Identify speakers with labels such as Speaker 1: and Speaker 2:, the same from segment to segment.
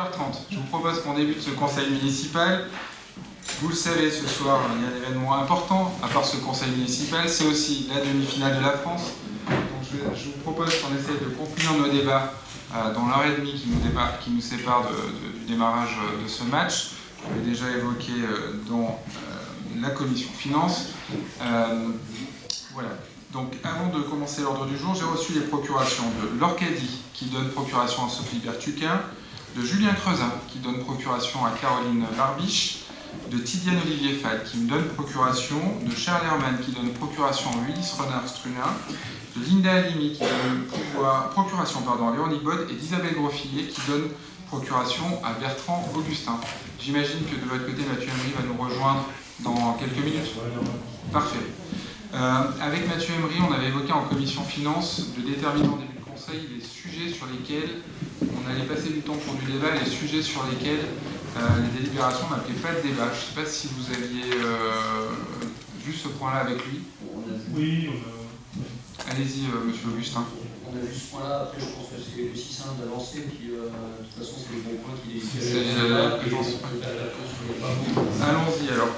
Speaker 1: 19h30. Je vous propose qu'on débute ce conseil municipal. Vous le savez, ce soir, il y a un événement important. À part ce conseil municipal, c'est aussi la demi-finale de la France. Donc je vous propose qu'on essaie de conclure nos débats dans l'heure et demie qui nous sépare du démarrage de ce match. Je l'ai déjà évoqué dans la commission finances. Voilà. Donc, avant de commencer l'ordre du jour, j'ai reçu les procurations de Lorcadie, qui donne procuration à Sophie Bertuquin, de Julien Creusin, qui donne procuration à Caroline Barbiche, de Tidiane Olivier Fall, qui me donne procuration, de Charles Herman, qui donne procuration à Ulysse Renard-Strunin, de Linda Halimi, qui donne procuration à Véronique Bode, et d'Isabelle Grosfillet, qui donne procuration à Bertrand Augustin. J'imagine que de votre côté, Mathieu Emery va nous rejoindre dans quelques minutes. Parfait. Avec Mathieu Emery, on avait évoqué en commission finances de déterminer en début de conseil les sujets sur lesquels on allait passer du temps pour du débat, les sujets sur lesquels les délibérations n'appelaient pas de débat. Je ne sais pas si vous aviez vu ce point-là avec lui.
Speaker 2: Oui.
Speaker 1: Allez-y, monsieur Augustin.
Speaker 3: On a vu ce point-là, après je pense que c'est aussi simple d'avancer, puis de toute façon c'est le bon point qui est...
Speaker 1: Allons-y alors.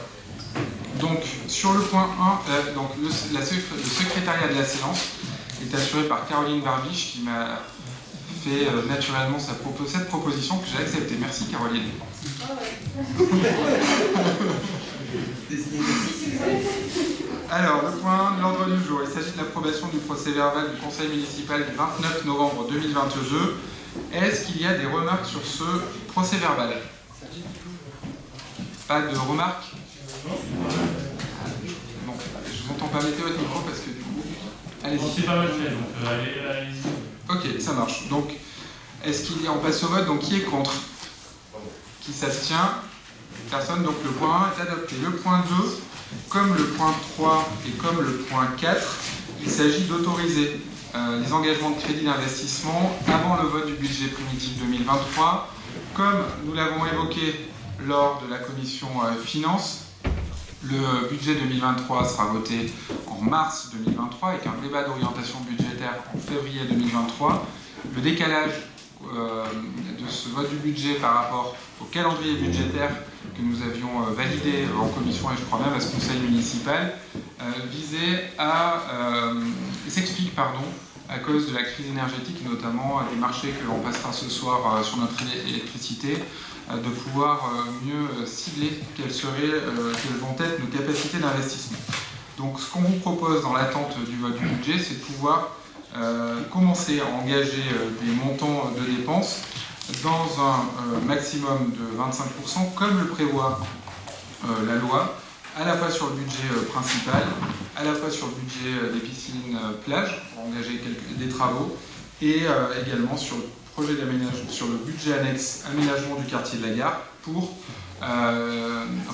Speaker 1: Donc, sur le point 1, le secrétariat de la séance est assuré par Caroline Barbiche qui m'a fait naturellement cette proposition que j'ai acceptée. Merci Caroline. Alors, le point de l'ordre du jour, il s'agit de l'approbation du procès verbal du conseil municipal du 29 novembre 2022. Est-ce qu'il y a des remarques sur ce procès verbal? Pas de remarques? Non, je vous entends pas, mettez votre micro parce que du coup... Allez-y.
Speaker 2: C'est pas mal fait, donc allez-y.
Speaker 1: Ok, ça marche. Donc, on passe au vote, donc qui est contre? Qui s'abstient? Personne, donc le point 1 est adopté. Le point 2, comme le point 3 et comme le point 4, il s'agit d'autoriser les engagements de crédit d'investissement avant le vote du budget primitif 2023. Comme nous l'avons évoqué lors de la commission finances, le budget 2023 sera voté en mars 2023 avec un débat d'orientation budgétaire en février 2023. Le décalage de ce vote du budget par rapport au calendrier budgétaire que nous avions validé en commission et je crois même à ce conseil municipal s'explique à cause de la crise énergétique, notamment des marchés que l'on passera ce soir sur notre électricité, de pouvoir mieux cibler quelles vont être nos capacités d'investissement. Donc ce qu'on vous propose dans l'attente du vote du budget, c'est de pouvoir commencer à engager des montants de dépenses dans un maximum de 25%, comme le prévoit la loi, à la fois sur le budget principal, à la fois sur le budget des piscines plages, pour engager des travaux, et également sur le projet d'aménagement, sur le budget annexe aménagement du quartier de la gare, pour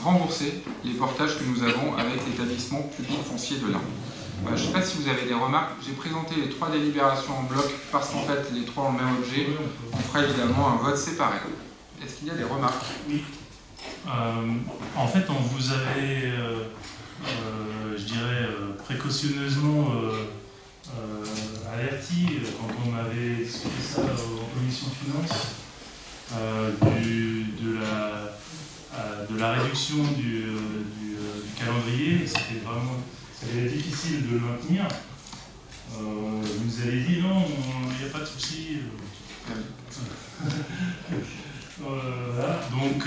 Speaker 1: rembourser les portages que nous avons avec l'établissement public foncier de l'Ain. Je ne sais pas si vous avez des remarques. J'ai présenté les 3 délibérations en bloc parce qu'en fait les 3 ont le même objet. On fera évidemment un vote séparé. Est-ce qu'il y a des remarques?
Speaker 2: Oui. En fait, on vous avait, je dirais, précautionneusement averti quand on avait expliqué ça en commission finances de la réduction du calendrier. C'était difficile de le maintenir. Vous nous avez dit non, il n'y a pas de souci. Voilà. Donc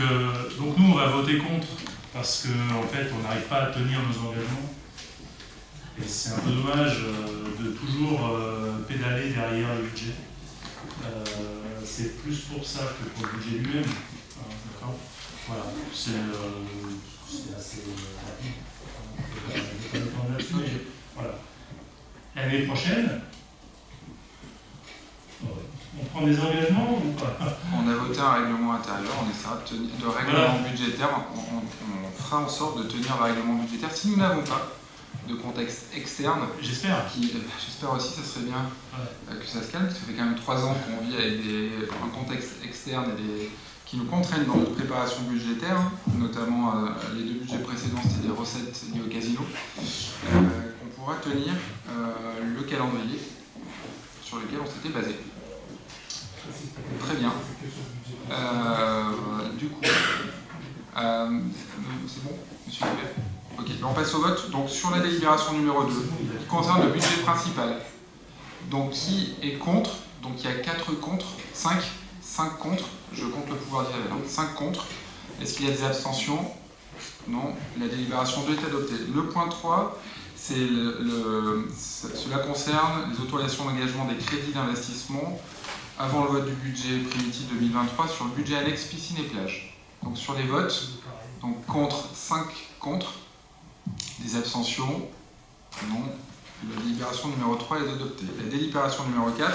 Speaker 2: nous on va voter contre parce qu'en fait on n'arrive pas à tenir nos engagements et c'est un peu dommage de toujours pédaler derrière le budget. C'est plus pour ça que pour le budget lui-même. D'accord. Voilà, c'est assez rapide. Voilà. L'année prochaine, on prend des engagements ou pas?
Speaker 1: On a voté un règlement intérieur, on essaiera de tenir le règlement budgétaire, on fera en sorte de tenir le règlement budgétaire. Si nous n'avons pas de contexte externe,
Speaker 2: j'espère
Speaker 1: aussi, ça serait bien que ça se calme, parce que ça fait quand même 3 ans qu'on vit avec un contexte externe et qui nous contraignent dans notre préparation budgétaire, notamment les 2 budgets précédents, c'était des recettes liées au casino, qu'on pourra tenir le calendrier sur lequel on s'était basé. Très bien. bon, monsieur Hubert? Ok, on passe au vote. Donc sur la délibération numéro 2, qui concerne le budget principal. Donc qui est contre? Donc il y a 4 contre, 5 contre, je compte le pouvoir d'Isabelle, 5 contre. Est-ce qu'il y a des abstentions? Non, la délibération 2 est adoptée. Le point 3, cela concerne les autorisations d'engagement des crédits d'investissement avant le vote du budget primitif 2023 sur le budget annexe piscine et plage. Donc sur les votes, donc contre, 5 contre, des abstentions, non. La délibération numéro 3 est adoptée. La délibération numéro 4,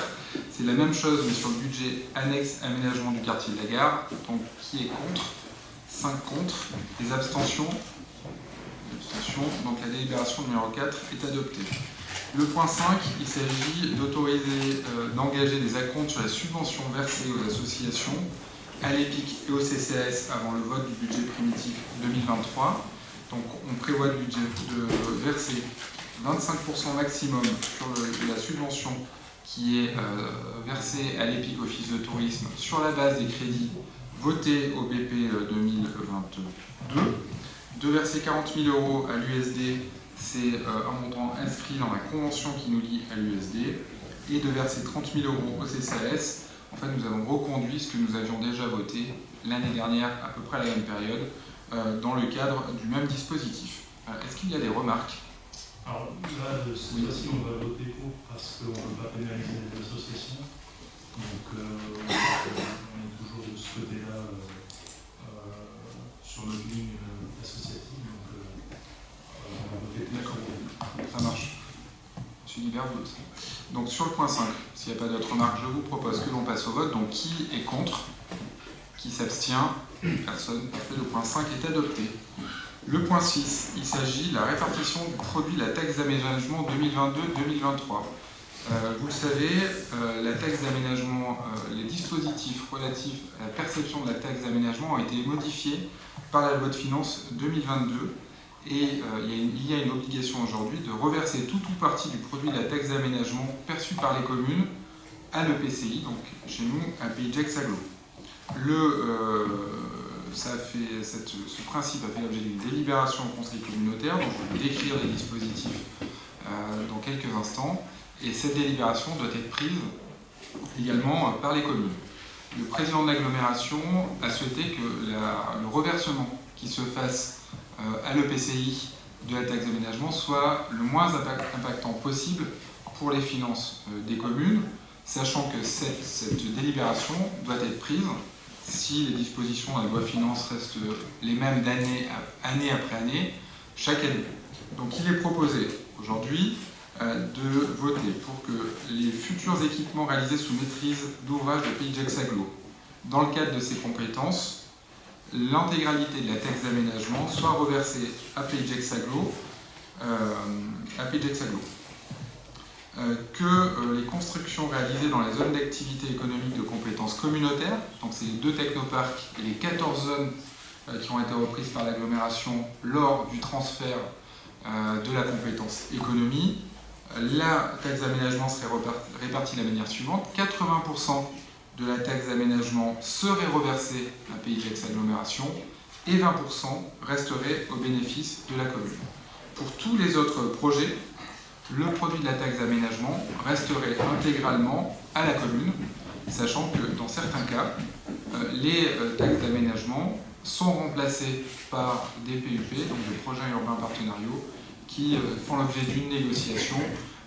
Speaker 1: c'est la même chose mais sur le budget annexe aménagement du quartier de la gare. Donc qui est contre? 5 contre, des abstentions. Donc la délibération numéro 4 est adoptée. Le point 5, il s'agit d'autoriser, d'engager des acomptes sur la subvention versée aux associations, à l'EPIC et au CCAS avant le vote du budget primitif 2023. Donc on prévoit de verser 25% maximum sur la subvention qui est versée à l'EPIC Office de tourisme sur la base des crédits votés au BP 2022, de verser 40 000 € à l'USD, c'est un montant inscrit dans la convention qui nous lie à l'USD, et de verser 30 000 € au CCAS. En fait, nous avons reconduit ce que nous avions déjà voté l'année dernière, à peu près à la même période, dans le cadre du même dispositif. Est-ce qu'il y a des remarques?
Speaker 2: Alors là, de cette fois-ci, on va voter pour parce qu'on ne veut pas pénaliser les associations. Donc on est toujours de ce côté-là sur notre ligne associative. Donc on va voter pour.
Speaker 1: D'accord, ça marche. Monsieur Guibert vote. Donc sur le point 5, s'il n'y a pas d'autres remarques, je vous propose que l'on passe au vote. Donc qui est contre? Qui s'abstient? Personne. Parfait, le point 5 est adopté. Le point 6, il s'agit de la répartition du produit de la taxe d'aménagement 2022-2023. Vous le savez, la taxe d'aménagement, les dispositifs relatifs à la perception de la taxe d'aménagement ont été modifiés par la loi de finances 2022 et il y a une obligation aujourd'hui de reverser tout ou partie du produit de la taxe d'aménagement perçu par les communes à l'EPCI, donc chez nous à Pays de Gex-Aglo. Ce principe a fait l'objet d'une délibération au conseil communautaire, donc je vais décrire les dispositifs dans quelques instants, et cette délibération doit être prise également par les communes. Le président de l'agglomération a souhaité que le reversement qui se fasse à l'EPCI de la taxe d'aménagement soit le moins impactant possible pour les finances des communes, sachant que cette délibération doit être prise si les dispositions de la loi finances restent les mêmes année après année, chaque année. Donc il est proposé aujourd'hui de voter pour que les futurs équipements réalisés sous maîtrise d'ouvrage de Pays de Gex-Aglo, dans le cadre de ses compétences, l'intégralité de la taxe d'aménagement soit reversée à Pays de Gex-Aglo, que les constructions réalisées dans les zones d'activité économique de compétences communautaires, donc c'est les 2 technoparcs et les 14 zones qui ont été reprises par l'agglomération lors du transfert de la compétence économie, la taxe d'aménagement serait répartie de la manière suivante: 80% de la taxe d'aménagement serait reversée à Pays de Gex-Agglomération et 20% resterait au bénéfice de la commune. Pour tous les autres projets, le produit de la taxe d'aménagement resterait intégralement à la commune, sachant que dans certains cas, les taxes d'aménagement sont remplacées par des PUP, donc des projets urbains partenariaux, qui font l'objet d'une négociation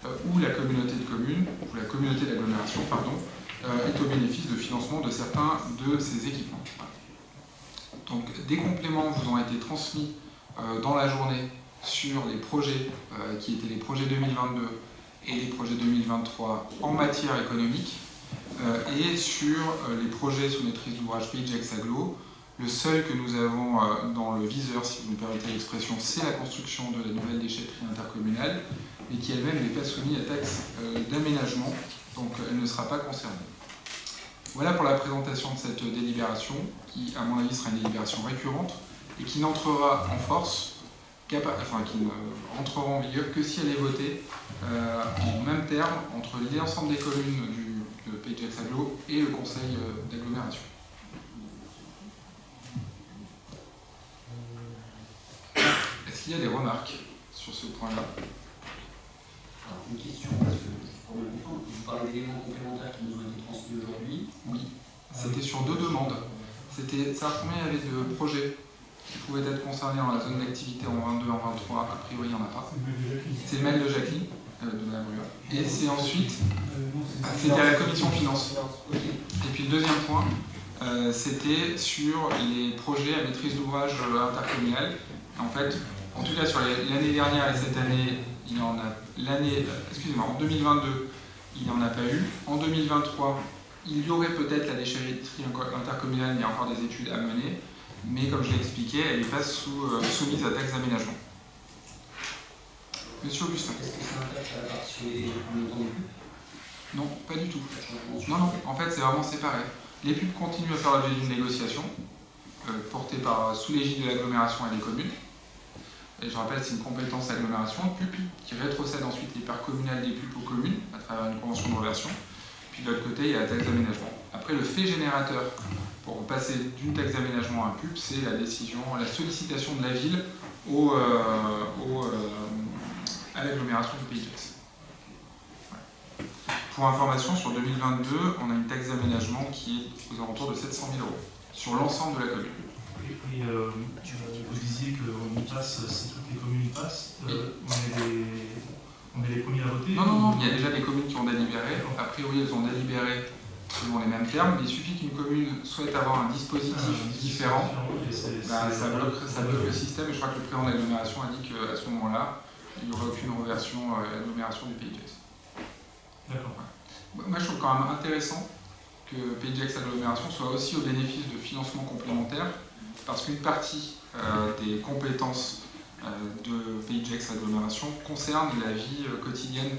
Speaker 1: où la communauté de communes, ou la communauté d'agglomération, est au bénéfice de financement de certains de ces équipements. Donc des compléments vous ont été transmis dans la journée sur les projets qui étaient les projets 2022 et les projets 2023 en matière économique et sur les projets sous maîtrise d'ouvrage Pays de Gex-Aglo. Le seul que nous avons dans le viseur, si vous me permettez l'expression, c'est la construction de la nouvelle déchetterie intercommunale, mais qui elle-même n'est pas soumise à taxe d'aménagement, donc elle ne sera pas concernée. Voilà pour la présentation de cette délibération, qui à mon avis sera une délibération récurrente et qui n'entrera en force, qui ne rentrera en vigueur que si elle est votée en même terme entre l'ensemble des communes de Pays de Gex-Aglo et le conseil d'agglomération. Est-ce qu'il y a des remarques sur ce point-là?
Speaker 3: Alors, une question, parce que pour bien comprendre, vous parlez d'éléments complémentaires qui nous ont été transmis aujourd'hui.
Speaker 1: Oui. C'était sur 2 demandes. Ça combien il y avait de projets qui pouvaient être concernés dans la zone d'activité en 22, en 23, a priori il n'y en a pas. C'est le mail de Jacqueline, de la Brua. Et c'est ensuite, c'était à la commission finance. Et puis le deuxième point, c'était sur les projets à maîtrise d'ouvrage intercommunale. En fait, en tout cas sur l'année dernière et cette année, il y en a, en 2022, il n'y en a pas eu. En 2023, il y aurait peut-être la déchetterie intercommunale, il y a encore des études à mener, mais comme je l'ai expliqué, elle n'est pas soumise à taxe d'aménagement. Monsieur Augustin.
Speaker 3: Est-ce que ça impacte la partie sur les montants des pubs?
Speaker 1: Non, pas du tout. Non, en fait c'est vraiment séparé. Les pubs continuent à faire l'objet d'une négociation, portée sous l'égide de l'agglomération et des communes. Et je rappelle, c'est une compétence agglomération, PUP, qui rétrocède ensuite les parts communales des pubs aux communes à travers une convention de reversion. Puis de l'autre côté, il y a la taxe d'aménagement. Après, le fait générateur pour passer d'une taxe d'aménagement à un PUP, c'est la sollicitation de la ville à l'agglomération du Pays de Gex. Pour information, sur 2022, on a une taxe d'aménagement qui est aux alentours de 700 000 € sur l'ensemble de la commune.
Speaker 2: Et vous disiez qu'on y passe, si toutes les communes y passent, on est les premiers à voter?
Speaker 1: Non, il y a déjà des communes qui ont délibéré. A priori, elles ont délibéré selon les mêmes termes, mais il suffit qu'une commune souhaite avoir un dispositif différent, ça bloque le système, et je crois que le président de l'agglomération a dit qu'à ce moment-là, il n'y aurait aucune reversion à l'agglomération du Pays de Gex.
Speaker 2: D'accord.
Speaker 1: Moi, je trouve quand même intéressant que Pays de Gex Agglomération soit aussi au bénéfice de financements complémentaires, parce qu'une partie des compétences de Pays de Gex Agglomération concerne la vie quotidienne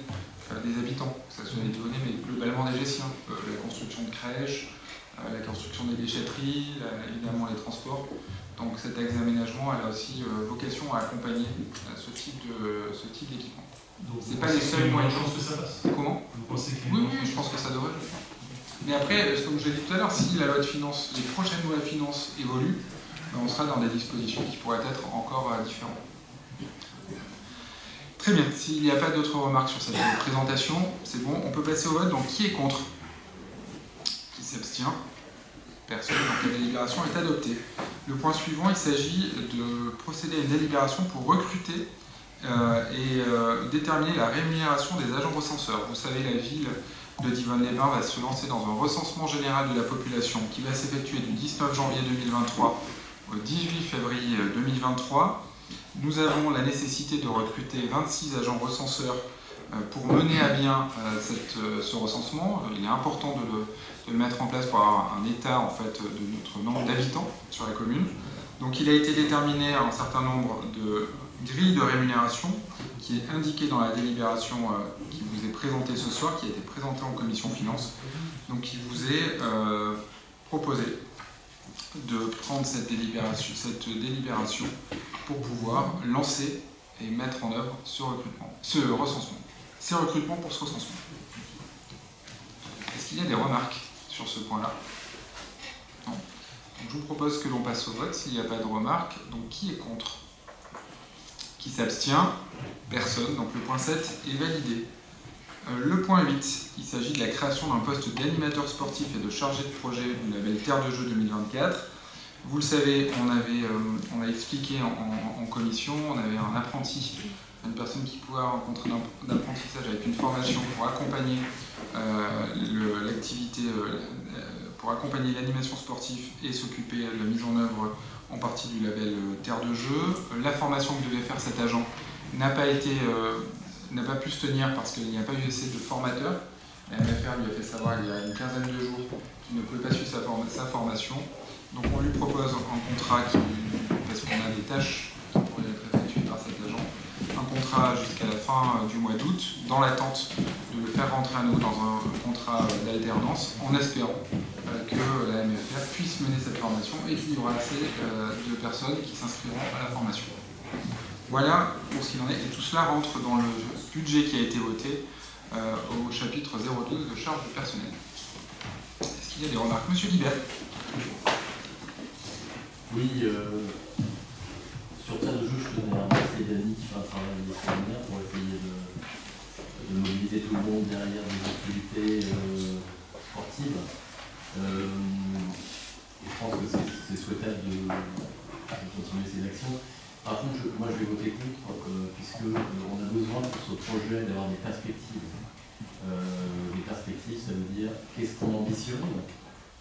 Speaker 1: des habitants, que ce soit les données, mais globalement des Gessiens, la construction de crèches, la construction des déchetteries, évidemment les transports. Donc cet taxe d'aménagement, elle a aussi vocation à accompagner ce type d'équipement. C'est pas les seuls moyens.
Speaker 2: Je pense que ça passe.
Speaker 1: Comment?
Speaker 2: Vous pensez qu'il y a
Speaker 1: Oui, je pense que ça devrait. Mais après, comme je l'ai dit tout à l'heure, si la loi de finances, les prochaines lois de finances évoluent, on sera dans des dispositions qui pourraient être encore différentes. Très bien, s'il n'y a pas d'autres remarques sur cette présentation, c'est bon, on peut passer au vote. Donc qui est contre? Qui s'abstient? Personne, donc la délibération est adoptée. Le point suivant, il s'agit de procéder à une délibération pour recruter et déterminer la rémunération des agents recenseurs. Vous savez, la ville de Divonne-les-Bains va se lancer dans un recensement général de la population qui va s'effectuer du 19 janvier 2023 au 18 février 2023. Nous avons la nécessité de recruter 26 agents recenseurs pour mener à bien ce recensement. Il est important de le mettre en place pour avoir un état en fait, de notre nombre d'habitants sur la commune. Donc il a été déterminé un certain nombre de grilles de rémunération qui est indiqué dans la délibération qui vous est présentée ce soir, qui a été présentée en commission finance. Donc il vous est proposé de prendre cette délibération pour pouvoir lancer et mettre en œuvre ce recensement. Ces recrutements pour ce recensement. Est-ce qu'il y a des remarques sur ce point-là? Non. Donc je vous propose que l'on passe au vote s'il n'y a pas de remarques. Donc qui est contre? Qui s'abstient? Personne. Donc le point 7 est validé. Le point 8, il s'agit de la création d'un poste d'animateur sportif et de chargé de projet du label Terre de Jeux 2024. Vous le savez, on a expliqué en commission, on avait un apprenti, une personne qui pouvait avoir un contrat d'apprentissage avec une formation pour accompagner l'activité, pour accompagner l'animation sportive et s'occuper de la mise en œuvre en partie du label Terre de Jeux. La formation que devait faire cet agent n'a pas pu se tenir parce qu'il n'y a pas eu assez de formateurs. La MFR lui a fait savoir il y a une quinzaine de jours qu'il ne pouvait pas suivre sa formation. Donc on lui propose un contrat parce qu'on a des tâches qui pourraient être effectuées par cet agent, un contrat jusqu'à la fin du mois d'août, dans l'attente de le faire rentrer à nous dans un contrat d'alternance, en espérant que la MFR puisse mener cette formation et qu'il y aura assez de personnes qui s'inscriront à la formation. Voilà pour ce qu'il en est, et tout cela rentre dans le budget qui a été voté au chapitre 012 de charges de personnel. Est-ce qu'il y a des remarques? Monsieur Guibert.
Speaker 4: Oui, sur Terre de Jeux, je tenais à rappeler et Dany qui fait un travail extraordinaire pour essayer de mobiliser tout le monde derrière des activités sportives. Je pense que c'est souhaitable de continuer ces actions. Par contre, moi je vais voter contre, puisqu'on a besoin pour ce projet d'avoir des perspectives. Les perspectives, ça veut dire qu'est-ce qu'on ambitionne.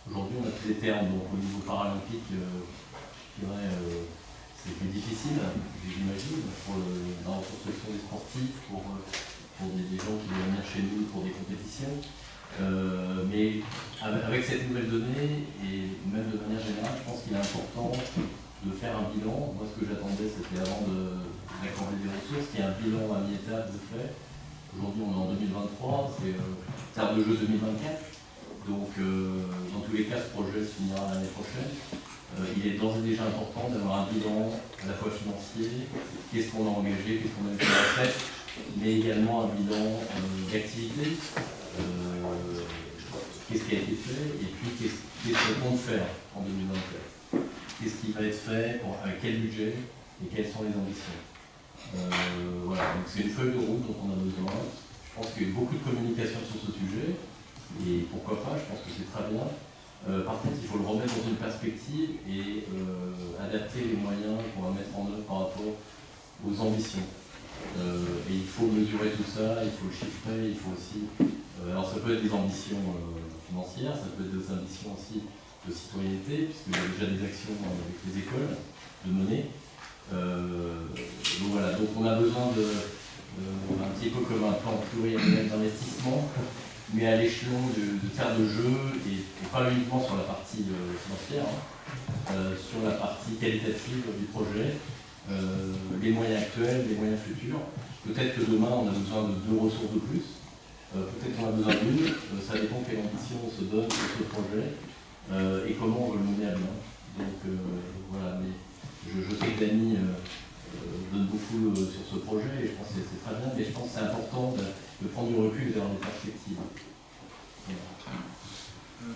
Speaker 4: Aujourd'hui, on a tous les termes, donc au niveau paralympique, je dirais, c'est plus difficile, j'imagine, pour la reconstruction des sportifs, pour des gens qui vont venir chez nous pour des compétitions. Mais avec cette nouvelle donnée, et même de manière générale, je pense qu'il est important de faire un bilan. Moi, ce que j'attendais, c'était avant d'accorder des ressources, qu'il y ait un bilan à mi-étape de fait. Aujourd'hui, on est en 2023, c'est terme de jeu 2024. Donc, dans tous les cas, ce projet se finira l'année prochaine. Il est d'ores et déjà important d'avoir un bilan à la fois financier, qu'est-ce qu'on a engagé, qu'est-ce qu'on a fait, mais également un bilan d'activité, qu'est-ce qui a été fait, et puis qu'est-ce qu'on compte faire en 2024. Qu'est-ce qui va être fait, avec quel budget, et quelles sont les ambitions. Voilà, donc c'est une feuille de route dont on a besoin. Je pense qu'il y a eu beaucoup de communication sur ce sujet, et pourquoi pas, je pense que c'est très bien. Par contre, il faut le remettre dans une perspective et adapter les moyens qu'on va mettre en œuvre par rapport aux ambitions. Et il faut mesurer tout ça, il faut le chiffrer, il faut aussi... alors ça peut être des ambitions financières, ça peut être des ambitions aussi de citoyenneté, puisqu'il y a déjà des actions avec les écoles de mener. Donc voilà, donc on a besoin un petit peu comme un plan pluriannuel d'investissement, mais à l'échelon de terre de jeu, et pas uniquement sur la partie financière, sur la partie qualitative du projet, les moyens actuels, les moyens futurs. Peut-être que demain on a besoin de 2 ressources de plus, peut-être qu'on a besoin d'une, ça dépend quelle ambition on se donne sur ce projet et comment on veut le mener à bien. Donc voilà, mais je sais que Dany donne beaucoup sur ce projet et je pense que c'est très bien, mais je pense que c'est important de prendre du recul vers les perspectives.
Speaker 1: Voilà.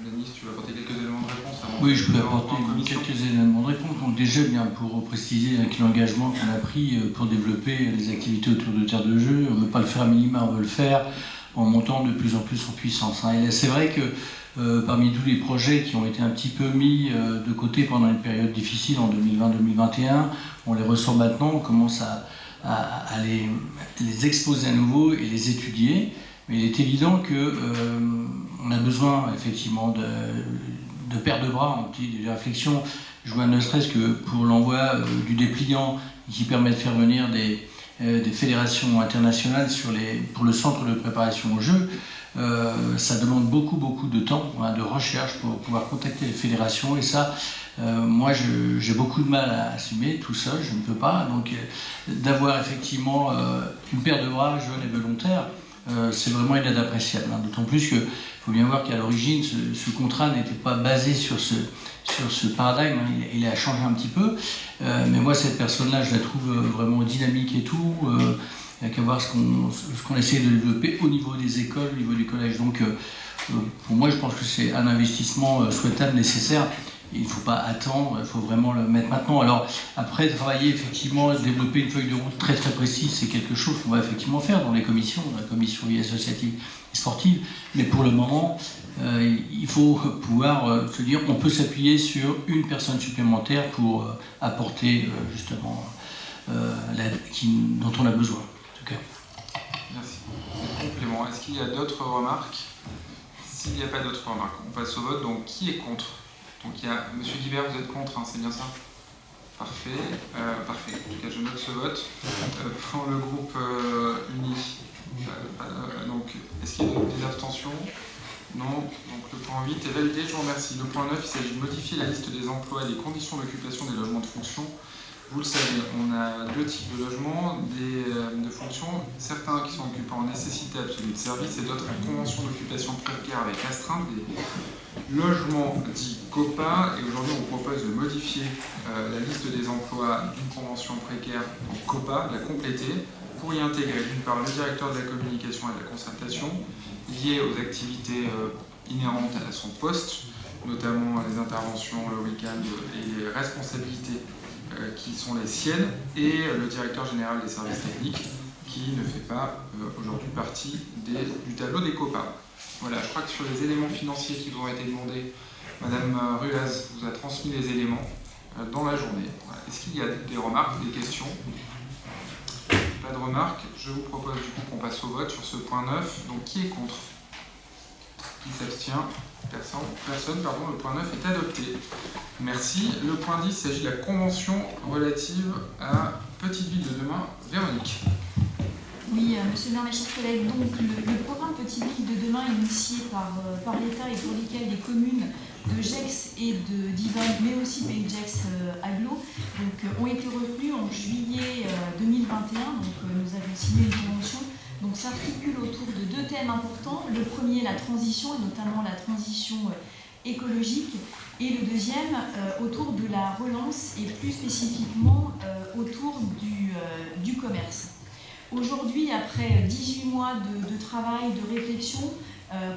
Speaker 1: Dany, si tu veux apporter quelques éléments de réponse avant.
Speaker 5: Oui, je peux apporter quelques éléments de réponse. Donc déjà, bien pour préciser avec l'engagement qu'on a pris pour développer les activités autour de terre de jeu, on ne veut pas le faire à minima, on veut le faire en montant de plus en plus en puissance. Et c'est vrai que parmi tous les projets qui ont été un petit peu mis de côté pendant une période difficile en 2020-2021, on les ressort maintenant, on commence à les exposer à nouveau et les étudier. Mais il est évident qu'on a besoin effectivement de paires de bras, de réflexion. Je vois ne serait-ce que pour l'envoi du dépliant qui permet de faire venir des fédérations internationales pour le centre de préparation au jeu. Ça demande beaucoup de temps, de recherche pour pouvoir contacter les fédérations, et ça, moi j'ai beaucoup de mal à assumer tout seul, je ne peux pas. Donc d'avoir effectivement une paire de bras jeune et volontaire, c'est vraiment une aide appréciable. D'autant plus qu'il faut bien voir qu'à l'origine, ce contrat n'était pas basé sur ce paradigme, il a changé un petit peu. Mais moi, cette personne-là, je la trouve vraiment dynamique et tout. Il n'y a qu'à voir ce qu'on essaie de développer au niveau des écoles, au niveau du collège. Donc, pour moi, je pense que c'est un investissement souhaitable, nécessaire. Il ne faut pas attendre, il faut vraiment le mettre maintenant. Alors, après, travailler, effectivement, développer une feuille de route très précise, c'est quelque chose qu'on va effectivement faire dans les commissions, dans la commission vie associative et sportive. Mais pour le moment, il faut pouvoir se dire qu'on peut s'appuyer sur une personne supplémentaire pour apporter justement l'aide dont on a besoin. En tout cas.
Speaker 1: Merci. Complément. Est-ce qu'il y a d'autres remarques? S'il n'y a pas d'autres remarques, on passe au vote. Donc, qui est contre? Donc, il y a M. Guibert, vous êtes contre, hein, c'est bien ça? Parfait. Parfait. En tout cas, je note ce vote. Pour le groupe uni, donc, est-ce qu'il y a des abstentions? Non. Donc, le point 8 est validé, je vous remercie. Le point 9, il s'agit de modifier la liste des emplois et des conditions d'occupation des logements de fonction. Vous le savez, on a 2 types de logements, de fonctions, certains qui sont occupés en nécessité absolue de service et d'autres en convention d'occupation précaire avec astreinte, des logements dits COPA. Et aujourd'hui, on propose de modifier la liste des emplois d'une convention précaire en COPA, de la compléter, pour y intégrer d'une part le directeur de la communication et de la concertation, lié aux activités inhérentes à son poste, notamment les interventions le week-end et les responsabilités qui sont les siennes, et le directeur général des services techniques, qui ne fait pas aujourd'hui partie du tableau des COPA. Voilà, je crois que sur les éléments financiers qui vous ont été demandés, Madame Ruaz vous a transmis les éléments dans la journée. Voilà. Est-ce qu'il y a des remarques, des questions? Pas de remarques. Je vous propose du coup qu'on passe au vote sur ce point 9. Donc qui est contre? Qui s'abstient? Personne, pardon, le point 9 est adopté. Merci. Le point 10, il s'agit de la convention relative à Petite Ville de demain. Véronique.
Speaker 6: Oui, monsieur le maire, mes chers collègues, donc le programme Petite Ville de demain initié par l'État et pour lequel les communes de Gex et de Divonne, mais aussi Pays de Gex Agglo, ont été retenues en juillet 2021. Donc nous avons signé une convention. Donc s'articule autour de deux thèmes importants. Le premier, la transition, et notamment la transition écologique, et le deuxième, autour de la relance et plus spécifiquement autour du commerce. Aujourd'hui, après 18 mois de travail, de réflexion,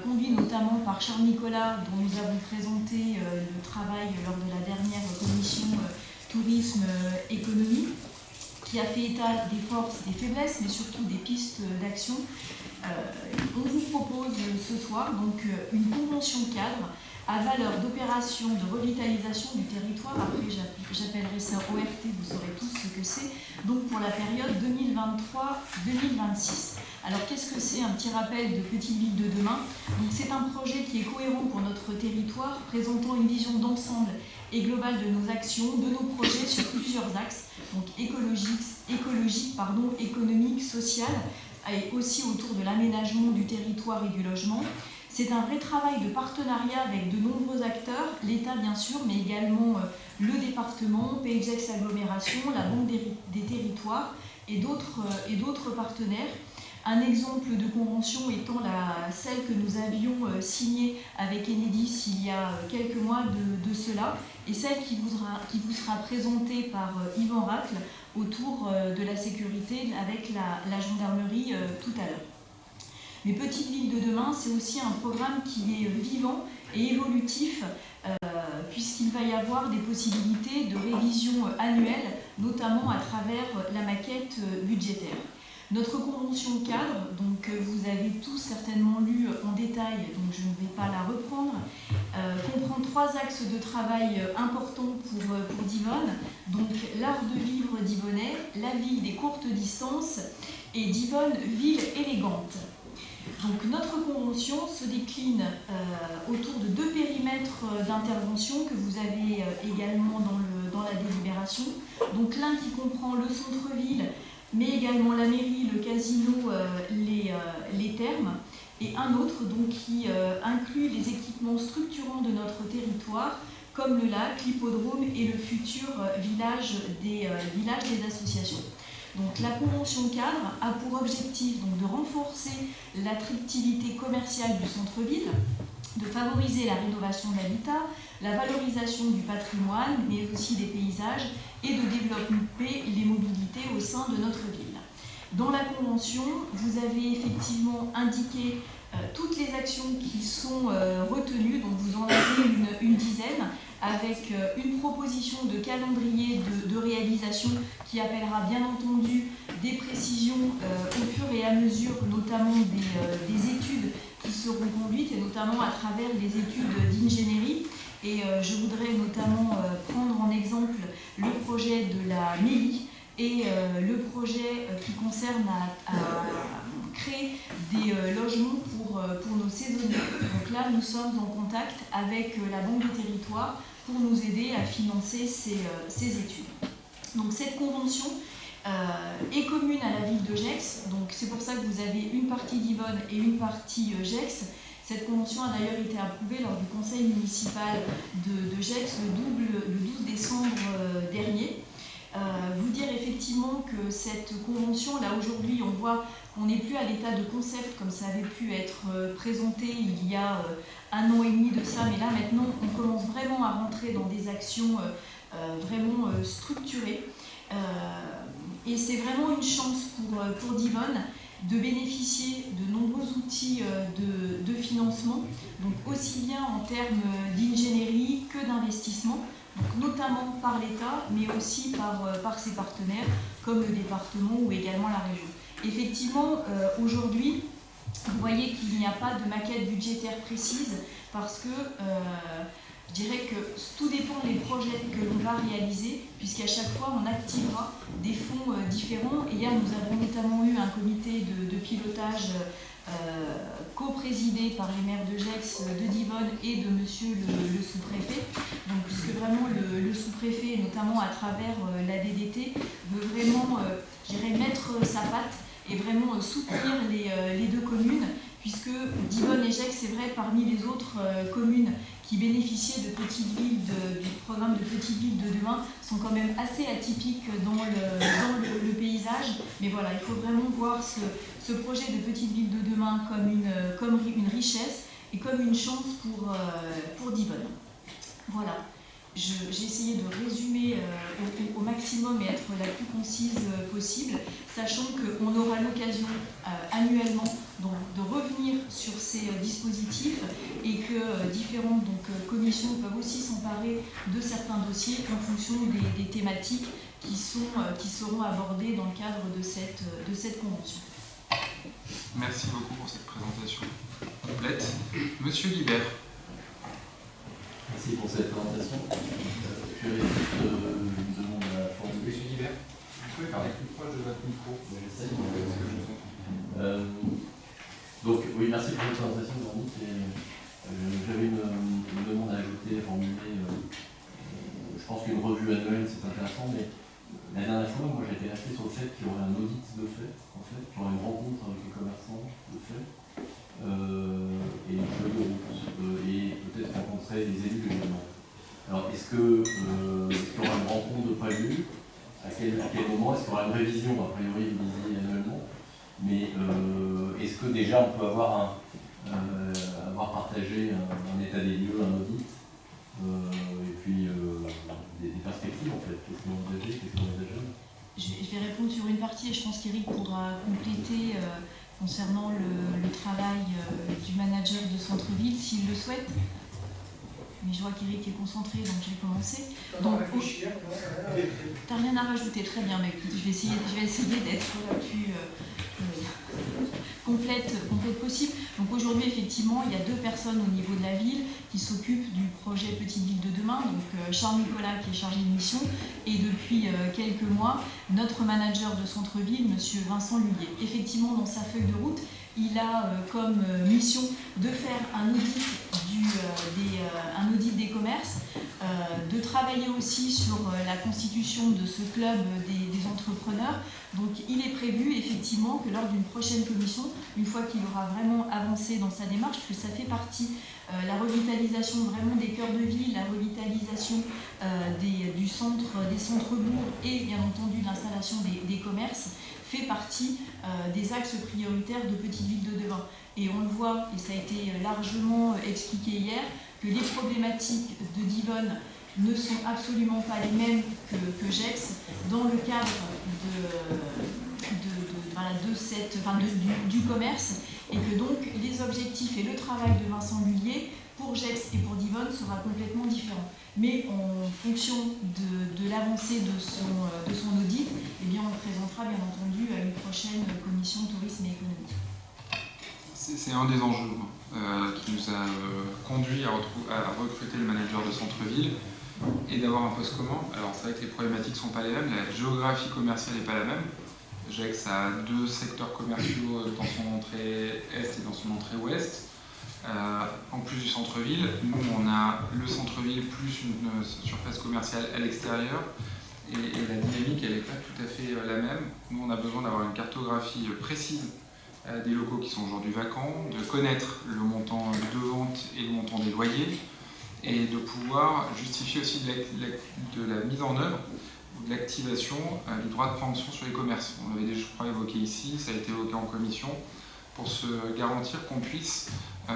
Speaker 6: conduit notamment par Charles Nicolas, dont nous avons présenté le travail lors de la dernière commission tourisme économie, qui a fait état des forces, des faiblesses, mais surtout des pistes d'action. On vous propose ce soir donc une convention cadre à valeur d'opération de revitalisation du territoire. Après, j'appellerai ça ORT, vous saurez tous ce que c'est, donc pour la période 2023-2026. Alors, qu'est-ce que c'est? Un petit rappel de Petite Ville de demain. Donc, c'est un projet qui est cohérent pour notre territoire, présentant une vision d'ensemble et globale de nos actions, de nos projets sur plusieurs axes, donc écologique, économique, social, et aussi autour de l'aménagement du territoire et du logement. C'est un vrai travail de partenariat avec de nombreux acteurs, l'État bien sûr, mais également le département, Pays de Gex Agglomération, la Banque des territoires et d'autres partenaires. Un exemple de convention étant celle que nous avions signée avec Enedis il y a quelques mois de cela, et celle qui vous sera présentée par Yvan Racle autour de la sécurité avec la gendarmerie tout à l'heure. Mais Petite Ville de demain, c'est aussi un programme qui est vivant et évolutif, puisqu'il va y avoir des possibilités de révision annuelle, notamment à travers la maquette budgétaire. Notre convention cadre, donc vous avez tous certainement lu en détail, donc je ne vais pas la reprendre, comprend 3 axes de travail importants pour Divonne, donc l'art de vivre divonnais, la ville des courtes distances et Divonne, ville élégante. Donc notre convention se décline autour de 2 périmètres d'intervention que vous avez également dans la délibération. Donc l'un qui comprend le centre-ville, mais également la mairie, le casino, les thermes, et un autre donc, qui inclut les équipements structurants de notre territoire, comme le lac, l'hippodrome et le futur village des associations. Donc, la convention cadre a pour objectif donc, de renforcer l'attractivité commerciale du centre-ville, de favoriser la rénovation de l'habitat, la valorisation du patrimoine, mais aussi des paysages, et de développer les mobilités au sein de notre ville. Dans la convention, vous avez effectivement indiqué toutes les actions qui sont retenues, donc vous en avez une dizaine, avec une proposition de calendrier de réalisation qui appellera bien entendu des précisions au fur et à mesure, notamment des études qui seront conduites, et notamment à travers les études d'ingénierie. Et je voudrais notamment prendre en exemple le projet de la MELI et le projet qui concerne à créer des logements pour nos saisonniers. Donc là, nous sommes en contact avec la Banque des territoires pour nous aider à financer ces études. Donc cette convention est commune à la ville de Gex, donc c'est pour ça que vous avez une partie Divonne et une partie Gex. Cette convention a d'ailleurs été approuvée lors du conseil municipal de Gex le 12 décembre dernier. Vous dire effectivement que cette convention, là aujourd'hui on voit qu'on n'est plus à l'état de concept comme ça avait pu être présenté il y a 1 an et demi de ça, mais là maintenant on commence vraiment à rentrer dans des actions vraiment structurées. Et c'est vraiment une chance pour Divonne de bénéficier de nombreux outils de financement, donc aussi bien en termes d'ingénierie que d'investissement. donc notamment par l'État, mais aussi par ses partenaires, comme le département ou également la région. Effectivement, aujourd'hui, vous voyez qu'il n'y a pas de maquette budgétaire précise parce que je dirais que tout dépend des projets que l'on va réaliser, puisqu'à chaque fois on activera des fonds différents. Et hier, nous avons notamment eu un comité de pilotage co-présidé par les maires de Gex, de Divonne et de monsieur le sous-préfet. Donc, puisque vraiment le sous-préfet, notamment à travers la DDT, veut vraiment je dirais, mettre sa patte et vraiment soutenir les deux communes, puisque Divonne et Gex, c'est vrai, parmi les autres communes qui bénéficiaient de petites villes, du programme de petites villes de demain, sont quand même assez atypiques dans le paysage. Mais voilà, il faut vraiment voir ce projet de petites villes de demain comme une richesse et comme une chance pour Divonne. Voilà. J'ai essayé de résumer au maximum et être la plus concise possible, sachant qu'on aura l'occasion annuellement donc, de revenir sur ces dispositifs et que différentes commissions peuvent aussi s'emparer de certains dossiers en fonction des thématiques qui seront abordées dans le cadre de cette convention.
Speaker 1: Merci beaucoup pour cette présentation complète. Monsieur Guibert.
Speaker 4: Merci pour cette présentation. J'avais une demande à formuler.
Speaker 1: Monsieur Guibert, vous pouvez parler plus proche de votre micro.
Speaker 4: J'essaie. Donc, oui, merci pour cette présentation, Véronique. J'avais une demande à ajouter, à formuler. Je pense qu'une revue annuelle, c'est intéressant, mais la dernière fois, moi, j'ai été resté sur le fait qu'il y aurait un audit de fait, en fait, qu'il y aurait une rencontre avec les commerçants de fait. Et une feuille de route, et peut-être rencontrer les élus également. Alors, est-ce qu'il y aura une rencontre de prévue? À quel moment? Est-ce qu'il y aura une révision? A priori, vous disiez annuellement. Mais est-ce que déjà on peut avoir partagé un état des lieux, un audit, et puis des perspectives en fait? Qu'est-ce qu'on envisage? Qu'est-ce qu'on envisage?
Speaker 6: Je vais répondre sur une partie et je pense qu'Éric pourra compléter concernant le travail du manager de centre-ville s'il le souhaite. Mais je vois qu'Éric est concentré, donc je vais commencer. Donc, t'as rien à rajouter, très bien, mais écoute, je vais essayer d'être la plus complète possible. Donc aujourd'hui, effectivement, il y a 2 personnes au niveau de la ville qui s'occupent du projet Petite Ville de demain, donc Charles Nicolas qui est chargé de mission, et depuis quelques mois, notre manager de centre-ville, monsieur Vincent Lullier. Effectivement, dans sa feuille de route, il a comme mission de faire un audit des commerces, de travailler aussi sur la constitution de ce club des entrepreneurs. Donc il est prévu effectivement que lors d'une prochaine commission, une fois qu'il aura vraiment avancé dans sa démarche, que ça fait partie la revitalisation vraiment des cœurs de ville, la revitalisation des centres-bourgs et bien entendu l'installation des commerces, fait partie des axes prioritaires de Petite Ville de demain. Et on le voit, et ça a été largement expliqué hier, que les problématiques de Divonne ne sont absolument pas les mêmes que Gex dans le cadre du commerce, et que donc les objectifs et le travail de Vincent Lullier pour Gex et pour Divonne sera complètement différent. Mais en fonction de l'avancée de son audit, eh bien on le présentera bien entendu à une prochaine commission tourisme et économie.
Speaker 1: C'est un des enjeux qui nous a conduit à recruter le manager de centre-ville et d'avoir un poste commun. Alors c'est vrai que les problématiques ne sont pas les mêmes, la géographie commerciale n'est pas la même. Gex a 2 secteurs commerciaux dans son entrée est et dans son entrée ouest. En plus du centre-ville, nous on a le centre-ville plus une surface commerciale à l'extérieur et la dynamique elle n'est pas tout à fait la même. Nous on a besoin d'avoir une cartographie précise des locaux qui sont aujourd'hui vacants, de connaître le montant de vente et le montant des loyers et de pouvoir justifier aussi de la mise en œuvre ou de l'activation du droit de préemption sur les commerces. On l'avait déjà, je crois, évoqué ici, ça a été évoqué en commission, pour se garantir qu'on puisse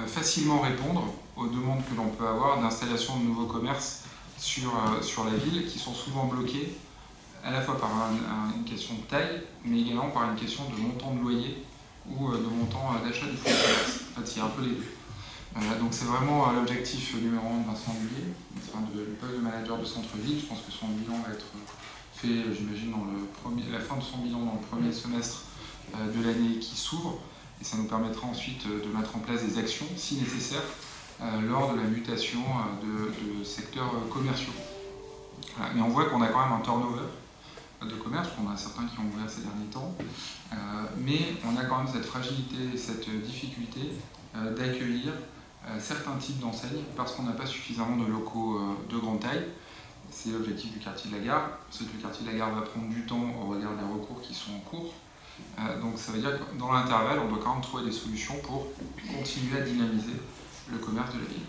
Speaker 1: facilement répondre aux demandes que l'on peut avoir d'installation de nouveaux commerces sur la ville, qui sont souvent bloqués à la fois par une question de taille, mais également par une question de montant de loyer ou de montant d'achat du fonds de commerce. En fait, c'est un peu les deux. Donc c'est vraiment l'objectif numéro 1 de Vincent Bullier, du poste de manager de centre-ville. Je pense que son bilan va être fait, j'imagine, la fin de son bilan dans le premier semestre de l'année qui s'ouvre. Et ça nous permettra ensuite de mettre en place des actions, si nécessaire, lors de la mutation de secteurs commerciaux. Voilà. Mais on voit qu'on a quand même un turnover de commerce, qu'on a certains qui ont ouvert ces derniers temps, mais on a quand même cette fragilité, cette difficulté d'accueillir certains types d'enseignes parce qu'on n'a pas suffisamment de locaux de grande taille. C'est l'objectif du quartier de la Gare. C'est que le quartier de la Gare va prendre du temps au regard des recours qui sont en cours. Donc ça veut dire que dans l'intervalle, on doit quand même trouver des solutions pour continuer à dynamiser le commerce de la ville.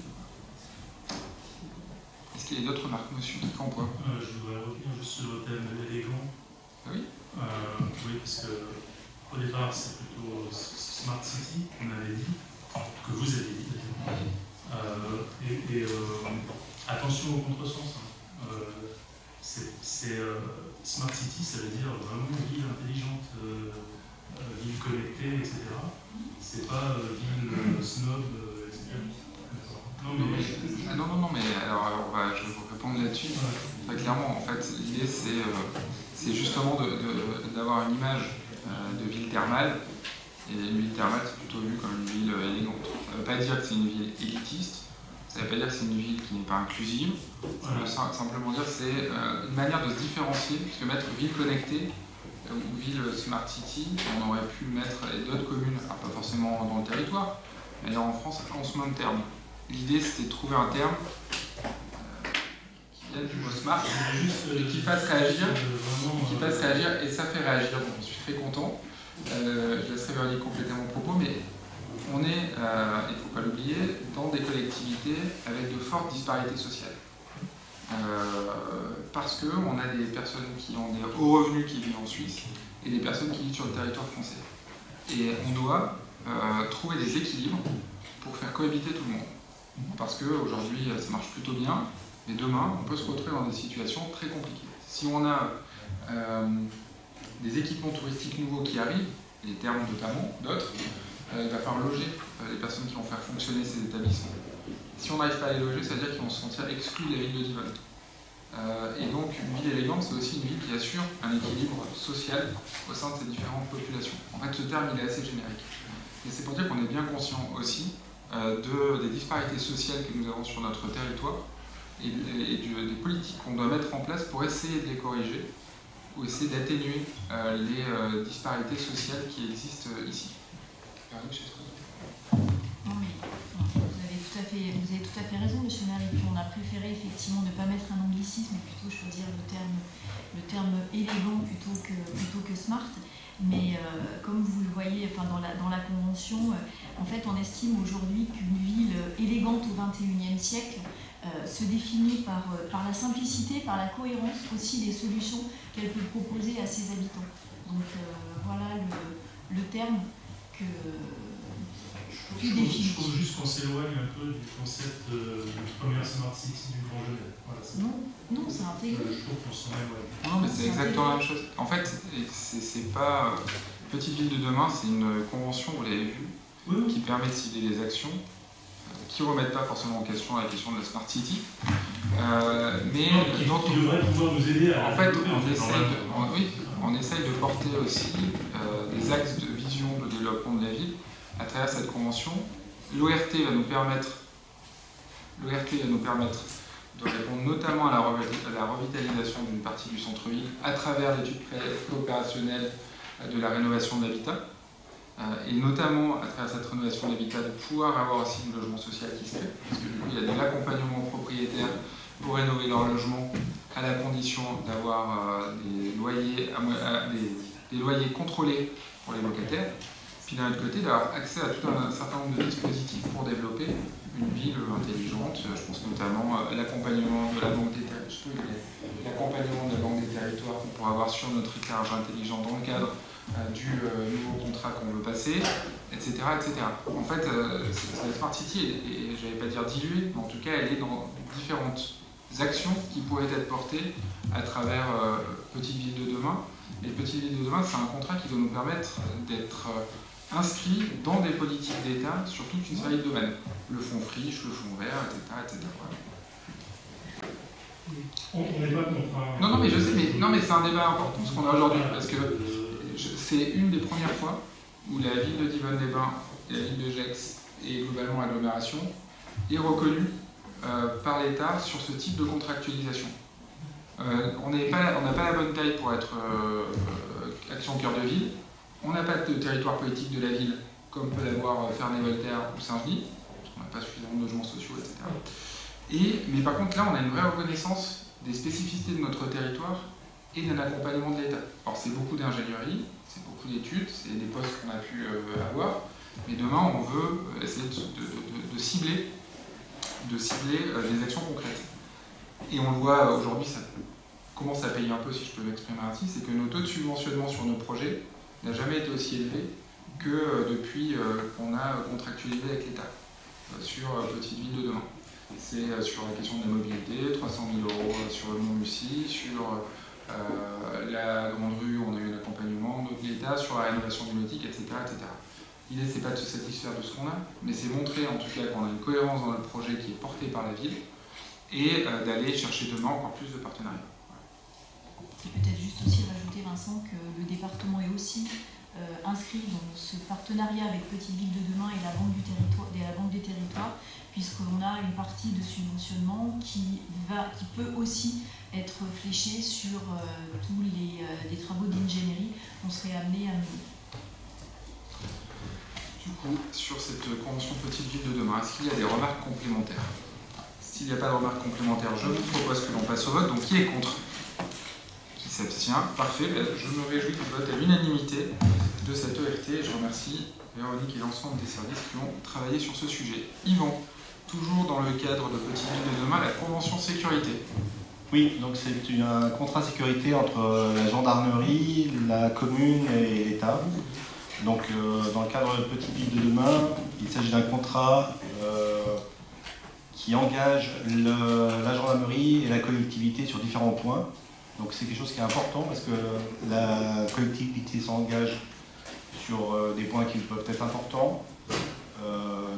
Speaker 1: Est-ce qu'il y a d'autres remarques, monsieur Campois?
Speaker 2: Je voudrais revenir juste sur le thème élégant.
Speaker 1: Oui.
Speaker 2: Oui, parce qu'au départ, c'est plutôt Smart City, on avait dit, que vous avez dit d'ailleurs. Attention au contresens. Smart City, ça veut dire vraiment ville intelligente, ville connectée, etc. C'est pas ville snob, etc.
Speaker 1: Non, mais alors je vais vous répondre là-dessus. Très clairement, en fait, l'idée c'est justement d'avoir une image de ville thermale. Et une ville thermale, c'est plutôt vu comme une ville élégante. Ça ne veut pas dire que c'est une ville élitiste, ça ne veut pas dire que c'est une ville qui n'est pas inclusive. Ça veut simplement dire que c'est une manière de se différencier, puisque mettre ville connectée ou ville Smart City, on aurait pu mettre d'autres communes, alors pas forcément dans le territoire, mais en France, en ce même terme. L'idée, c'était de trouver un terme qui vienne du mot smart et qui fasse réagir, et ça fait réagir. Donc, je suis très content. Je laisserai Véronique compléter mon propos, mais on est, il ne faut pas l'oublier, dans des collectivités avec de fortes disparités sociales. Parce qu'on a des personnes qui ont des hauts revenus qui vivent en Suisse et des personnes qui vivent sur le territoire français. Et on doit trouver des équilibres pour faire cohabiter tout le monde. Parce qu'aujourd'hui, ça marche plutôt bien, mais demain, on peut se retrouver dans des situations très compliquées. Si on a des équipements touristiques nouveaux qui arrivent, les termes notamment, d'autres, il va falloir loger les personnes qui vont faire fonctionner ces établissements. Si on n'arrive pas à les loger, ça veut dire qu'ils vont se sentir exclus de la ville de Divonne. Et donc, une ville élégante, c'est aussi une ville qui assure un équilibre social au sein de ces différentes populations. En fait, ce terme, il est assez générique. Et c'est pour dire qu'on est bien conscient aussi des disparités sociales que nous avons sur notre territoire et des politiques qu'on doit mettre en place pour essayer de les corriger ou essayer d'atténuer les disparités sociales qui existent ici.
Speaker 6: Non, mais vous avez tout à fait raison, monsieur Marie. On a préféré effectivement ne pas mettre un anglicisme, mais plutôt choisir le terme élégant plutôt que smart. Mais comme vous le voyez dans la convention, en fait, on estime aujourd'hui qu'une ville élégante au XXIe siècle se définit par la simplicité, par la cohérence aussi des solutions qu'elle peut proposer à ses habitants. Donc voilà le terme que
Speaker 2: je trouve juste qu'on s'éloigne un peu du concept de première Smart City du Grand Genève. Voilà,
Speaker 6: non, c'est intégré.
Speaker 2: Je trouve qu'on s'en éloigne.
Speaker 1: Non, mais c'est exactement la même chose. En fait, c'est pas Petite Ville de demain, c'est une convention, vous l'avez vu, qui permet de cibler les actions, qui ne remettent pas forcément en question la question de la Smart City, mais
Speaker 2: qui devrait pouvoir nous aider à...
Speaker 1: En fait, on essaye de porter aussi des axes de vision de développement de la ville à travers cette convention. L'ORT va nous permettre de répondre notamment à la revitalisation d'une partie du centre-ville à travers l'étude opérationnelle de la rénovation de l'habitat, et notamment à travers cette rénovation de l'habitat de pouvoir avoir aussi du logement social qui se fait, parce que du coup il y a de l'accompagnement aux propriétaires pour rénover leur logement à la condition d'avoir des loyers contrôlés pour les locataires, puis d'un autre côté d'avoir accès à tout un certain nombre de dispositifs pour développer une ville intelligente. Je pense notamment à l'accompagnement de la Banque des Territoires qu'on pourra avoir sur notre éclairage intelligent dans le cadre du nouveau contrat qu'on veut passer, etc. En fait, cette Smart City est, je ne vais pas dire diluée, mais en tout cas elle est dans différentes actions qui pourraient être portées à travers Petite Ville de demain. Et Petite Ville de demain, c'est un contrat qui doit nous permettre d'être inscrits dans des politiques d'État sur toute une série de domaines. Le fonds friche, le fonds vert, etc.
Speaker 2: On n'est pas contraint.
Speaker 1: Non, mais je sais, mais c'est un débat important ce qu'on a aujourd'hui, parce que c'est une des premières fois où la ville de Divonne-les-Bains et la ville de Gex et globalement l'agglomération est reconnue par l'État sur ce type de contractualisation. On n'a pas la bonne taille pour être action cœur de ville, on n'a pas de territoire politique de la ville comme peut l'avoir Ferney-Voltaire ou Saint-Genis, parce qu'on n'a pas suffisamment de logements sociaux, etc. Mais par contre là on a une vraie reconnaissance des spécificités de notre territoire et d'un accompagnement de l'État. Alors c'est beaucoup d'ingénierie, c'est beaucoup d'études, c'est des postes qu'on a pu avoir, mais demain on veut essayer de cibler des actions concrètes. Et on le voit aujourd'hui, ça commence à payer un peu, si je peux m'exprimer ainsi, c'est que nos taux de subventionnement sur nos projets n'a jamais été aussi élevé que depuis qu'on a contractualisé avec l'État sur Petite Ville de demain. C'est sur la question de la mobilité, 300 000 € sur le Mont-Mussy, sur la Grande Rue, on a eu un accompagnement de l'État, sur la rénovation du nautique, etc. L'idée, c'est pas de se satisfaire de ce qu'on a, mais c'est montrer en tout cas qu'on a une cohérence dans le projet qui est porté par la ville et d'aller chercher demain encore plus de partenariats.
Speaker 6: Et peut-être juste aussi rajouter, Vincent, que le département est aussi inscrit dans ce partenariat avec Petite Ville de demain et la Banque des territoires, puisqu'on a une partie de subventionnement qui peut aussi être fléchée sur tous les travaux d'ingénierie qu'on serait amené à mener.
Speaker 1: Du coup, sur cette convention Petite Ville de demain, est-ce qu'il y a des remarques complémentaires? S'il n'y a pas de remarques complémentaires, je vous propose que l'on passe au vote. Donc qui est contre? Qui s'abstient? Parfait. Je me réjouis du vote à l'unanimité de cette ERT. Je remercie Véronique et l'ensemble des services qui ont travaillé sur ce sujet. Yvan, toujours dans le cadre de Petite Ville de demain, la convention sécurité.
Speaker 7: Oui, donc c'est un contrat sécurité entre la gendarmerie, la commune et l'État. Donc dans le cadre de Petite Ville de demain, il s'agit d'un contrat qui engage la gendarmerie et la collectivité sur différents points. Donc c'est quelque chose qui est important parce que la collectivité s'engage sur des points qui peuvent être importants.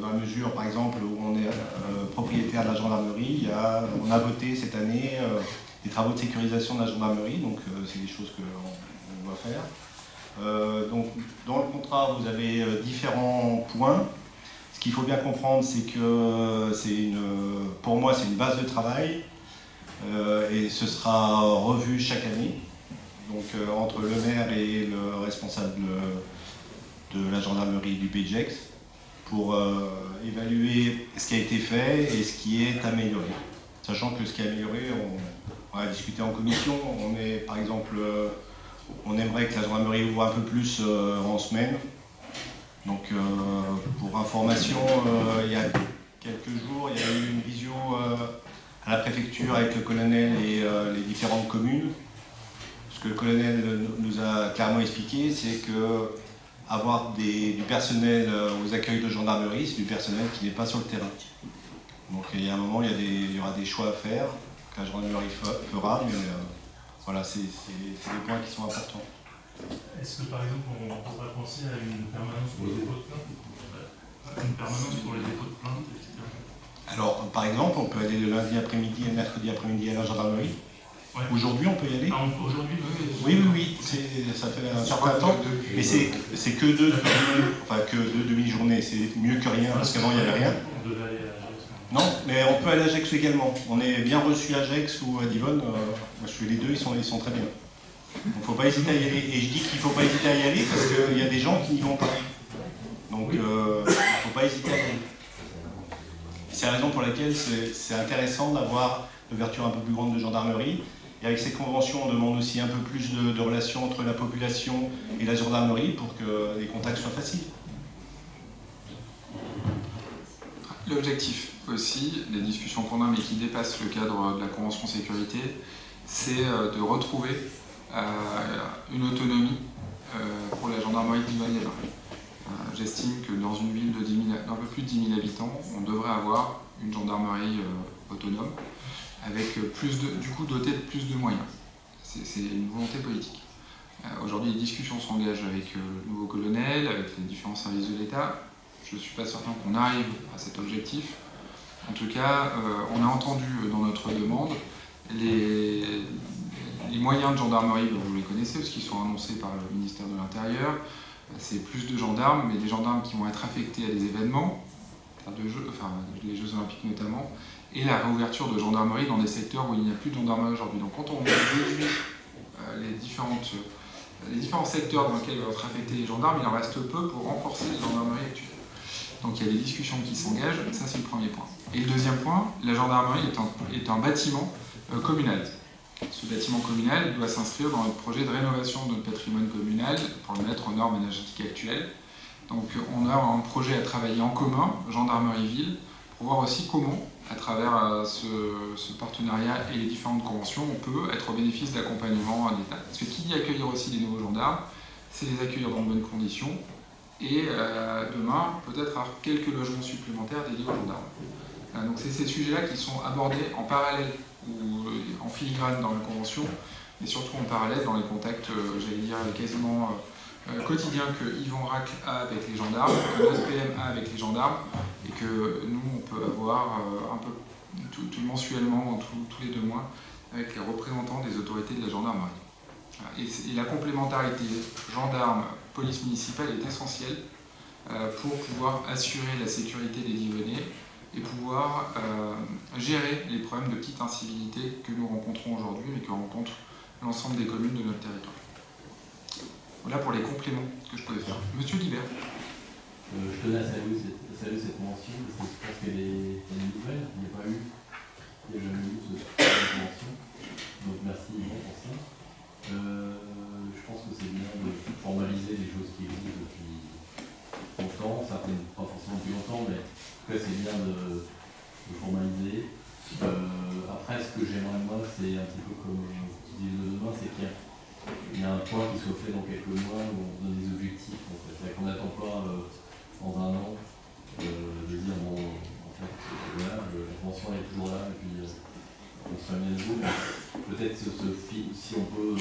Speaker 7: Dans la mesure, par exemple, où on est propriétaire de la gendarmerie, on a voté cette année des travaux de sécurisation de la gendarmerie, donc c'est des choses qu'on doit faire. Donc dans le contrat, vous avez différents points. Ce qu'il faut bien comprendre, c'est que pour moi, c'est une base de travail et ce sera revu chaque année. Donc entre le maire et le responsable de la gendarmerie du Pays de Gex pour évaluer ce qui a été fait et ce qui est amélioré. Sachant que ce qui est amélioré, on a discuté en commission. Par exemple, on aimerait que la gendarmerie ouvre un peu plus en semaine. Donc pour information, il y a quelques jours, il y a eu une visio à la préfecture avec le colonel et les différentes communes. Ce que le colonel nous a clairement expliqué, c'est que avoir du personnel aux accueils de gendarmerie, c'est du personnel qui n'est pas sur le terrain. Donc il y a un moment, il y aura des choix à faire, que la gendarmerie fera, mais voilà, c'est des points qui sont importants.
Speaker 2: Est-ce que par exemple on pourrait penser à une permanence pour les dépôts de plainte? Une permanence pour les dépôts de plainte, etc.
Speaker 7: Alors par exemple, on peut aller le lundi après-midi et le mercredi après-midi à la gendarmerie. Ouais. Aujourd'hui, on peut y aller.
Speaker 2: Aujourd'hui,
Speaker 7: oui. Ça fait un certain temps, mais c'est que deux demi-journées. C'est mieux que rien, parce qu'avant il n'y avait rien.
Speaker 2: On devait aller à Gex.
Speaker 7: Non, mais on peut aller à Gex également. On est bien reçu à Gex ou à Divonne. Moi, je fais les deux, ils sont très bien. Donc il ne faut pas hésiter à y aller. Et je dis qu'il ne faut pas hésiter à y aller parce qu'il y a des gens qui n'y vont pas. Donc il ne faut pas hésiter à y aller. C'est la raison pour laquelle c'est intéressant d'avoir l'ouverture un peu plus grande de gendarmerie. Et avec ces conventions, on demande aussi un peu plus de relations entre la population et la gendarmerie pour que les contacts soient faciles.
Speaker 1: L'objectif aussi, des discussions qu'on a mais qui dépassent le cadre de la convention sécurité, c'est de retrouver une autonomie pour la gendarmerie de Divonne-les-Bains. J'estime que dans une ville d'un peu plus de 10 000 habitants, on devrait avoir une gendarmerie autonome avec du coup dotée de plus de moyens. C'est une volonté politique. Aujourd'hui, les discussions s'engagent avec le nouveau colonel, avec les différents services de l'État. Je ne suis pas certain qu'on arrive à cet objectif. En tout cas, on a entendu dans notre demande les moyens de gendarmerie, vous les connaissez, parce qu'ils sont annoncés par le ministère de l'Intérieur. C'est plus de gendarmes, mais des gendarmes qui vont être affectés à des événements, les Jeux Olympiques notamment, et la réouverture de gendarmerie dans des secteurs où il n'y a plus de gendarmerie aujourd'hui. Donc quand on réduit les différents secteurs dans lesquels vont être affectés les gendarmes, il en reste peu pour renforcer la gendarmerie actuelle. Donc il y a des discussions qui s'engagent, ça c'est le premier point. Et le deuxième point, la gendarmerie est un bâtiment communal. Ce bâtiment communal doit s'inscrire dans le projet de rénovation de notre patrimoine communal pour le mettre aux normes énergétiques actuelles. Donc on a un projet à travailler en commun, gendarmerie-ville, pour voir aussi comment, à travers ce partenariat et les différentes conventions, on peut être au bénéfice d'accompagnement d'État. Parce que qui dit accueillir aussi des nouveaux gendarmes, c'est les accueillir dans de bonnes conditions, et demain, peut-être avoir quelques logements supplémentaires dédiés aux gendarmes. Donc c'est ces sujets-là qui sont abordés en parallèle ou en filigrane dans la convention, mais surtout en parallèle dans les contacts, j'allais dire, quasiment quotidiens que Yvan Racle a avec les gendarmes, que notre PM a avec les gendarmes, et que nous, on peut avoir un peu tout mensuellement, tous les 2 mois, avec les représentants des autorités de la gendarmerie. Et la complémentarité gendarme-police municipale est essentielle pour pouvoir assurer la sécurité des Divonnais et pouvoir gérer les problèmes de petite incivilité que nous rencontrons aujourd'hui, mais que rencontrent l'ensemble des communes de notre territoire. Voilà pour les compléments que je pouvais faire. Monsieur Guibert.
Speaker 4: Je tenais à saluer cette convention parce que je pense qu'elle est nouvelle. Il n'y a jamais eu cette convention. Donc merci pour ça. Je pense que c'est bien de formaliser les choses qui existent depuis longtemps, certaines pas forcément depuis longtemps, mais en tout cas c'est bien de formaliser. Après, ce que j'aimerais moi, c'est un petit peu comme je dis demain, c'est qu'il y a un point qui soit fait dans quelques mois où on donne des objectifs. En fait. C'est-à-dire qu'on n'attend pas dans un an de dire bon, en fait, voilà, la convention est toujours là et puis on se fait bien de vous. Peut-être si on peut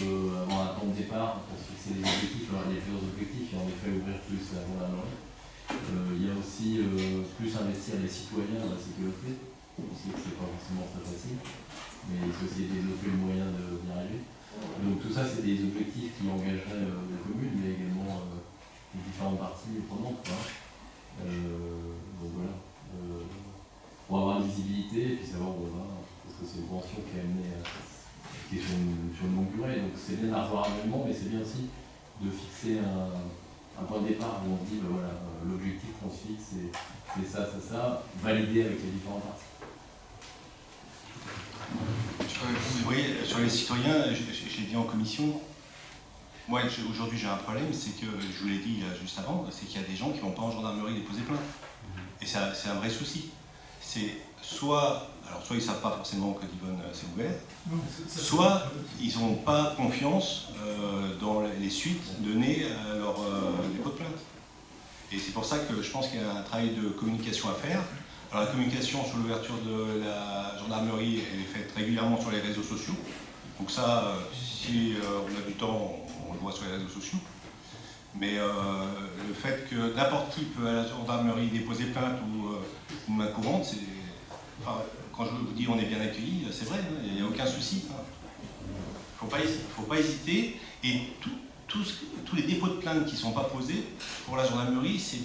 Speaker 4: avoir un temps de départ pour se fixer des objectifs, alors il y a plusieurs objectifs, et en effet ouvrir plus la gendarmerie. Il y a aussi plus investir les citoyens dans la sécurité. On sait que c'est pas forcément très facile, mais il faut essayer de développer le moyen d'y arriver. Donc tout ça, c'est des objectifs qui engageraient les communes, mais également les différentes parties prenantes. Donc voilà. Pour avoir une visibilité et puis savoir où on va, parce que c'est une convention qui est amenée qui est sur une longue durée. Donc c'est bien d'avoir un événement, mais c'est bien aussi de fixer un point de départ où on se dit, ben voilà, l'objectif qu'on se fixe, c'est ça, validé avec les différentes parties.
Speaker 7: Oui, sur les citoyens, j'ai dit en commission, moi aujourd'hui j'ai un problème, c'est que, je vous l'ai dit juste avant, c'est qu'il y a des gens qui ne vont pas en gendarmerie déposer plainte. Et c'est un vrai souci. C'est soit ils ne savent pas forcément que Divonne s'est ouvert, soit ils n'ont pas confiance dans les suites données à leur dépôt de plainte. Et c'est pour ça que je pense qu'il y a un travail de communication à faire. Alors la communication sur l'ouverture de la gendarmerie elle est faite régulièrement sur les réseaux sociaux. Donc ça, si on a du temps, on le voit sur les réseaux sociaux. Mais le fait que n'importe qui peut à la gendarmerie déposer plainte ou une main courante, c'est... Enfin, quand je vous dis on est bien accueilli, c'est vrai, il n'y a aucun souci. Il ne faut pas hésiter. Et tous les dépôts de plainte qui ne sont pas posés pour la gendarmerie, c'est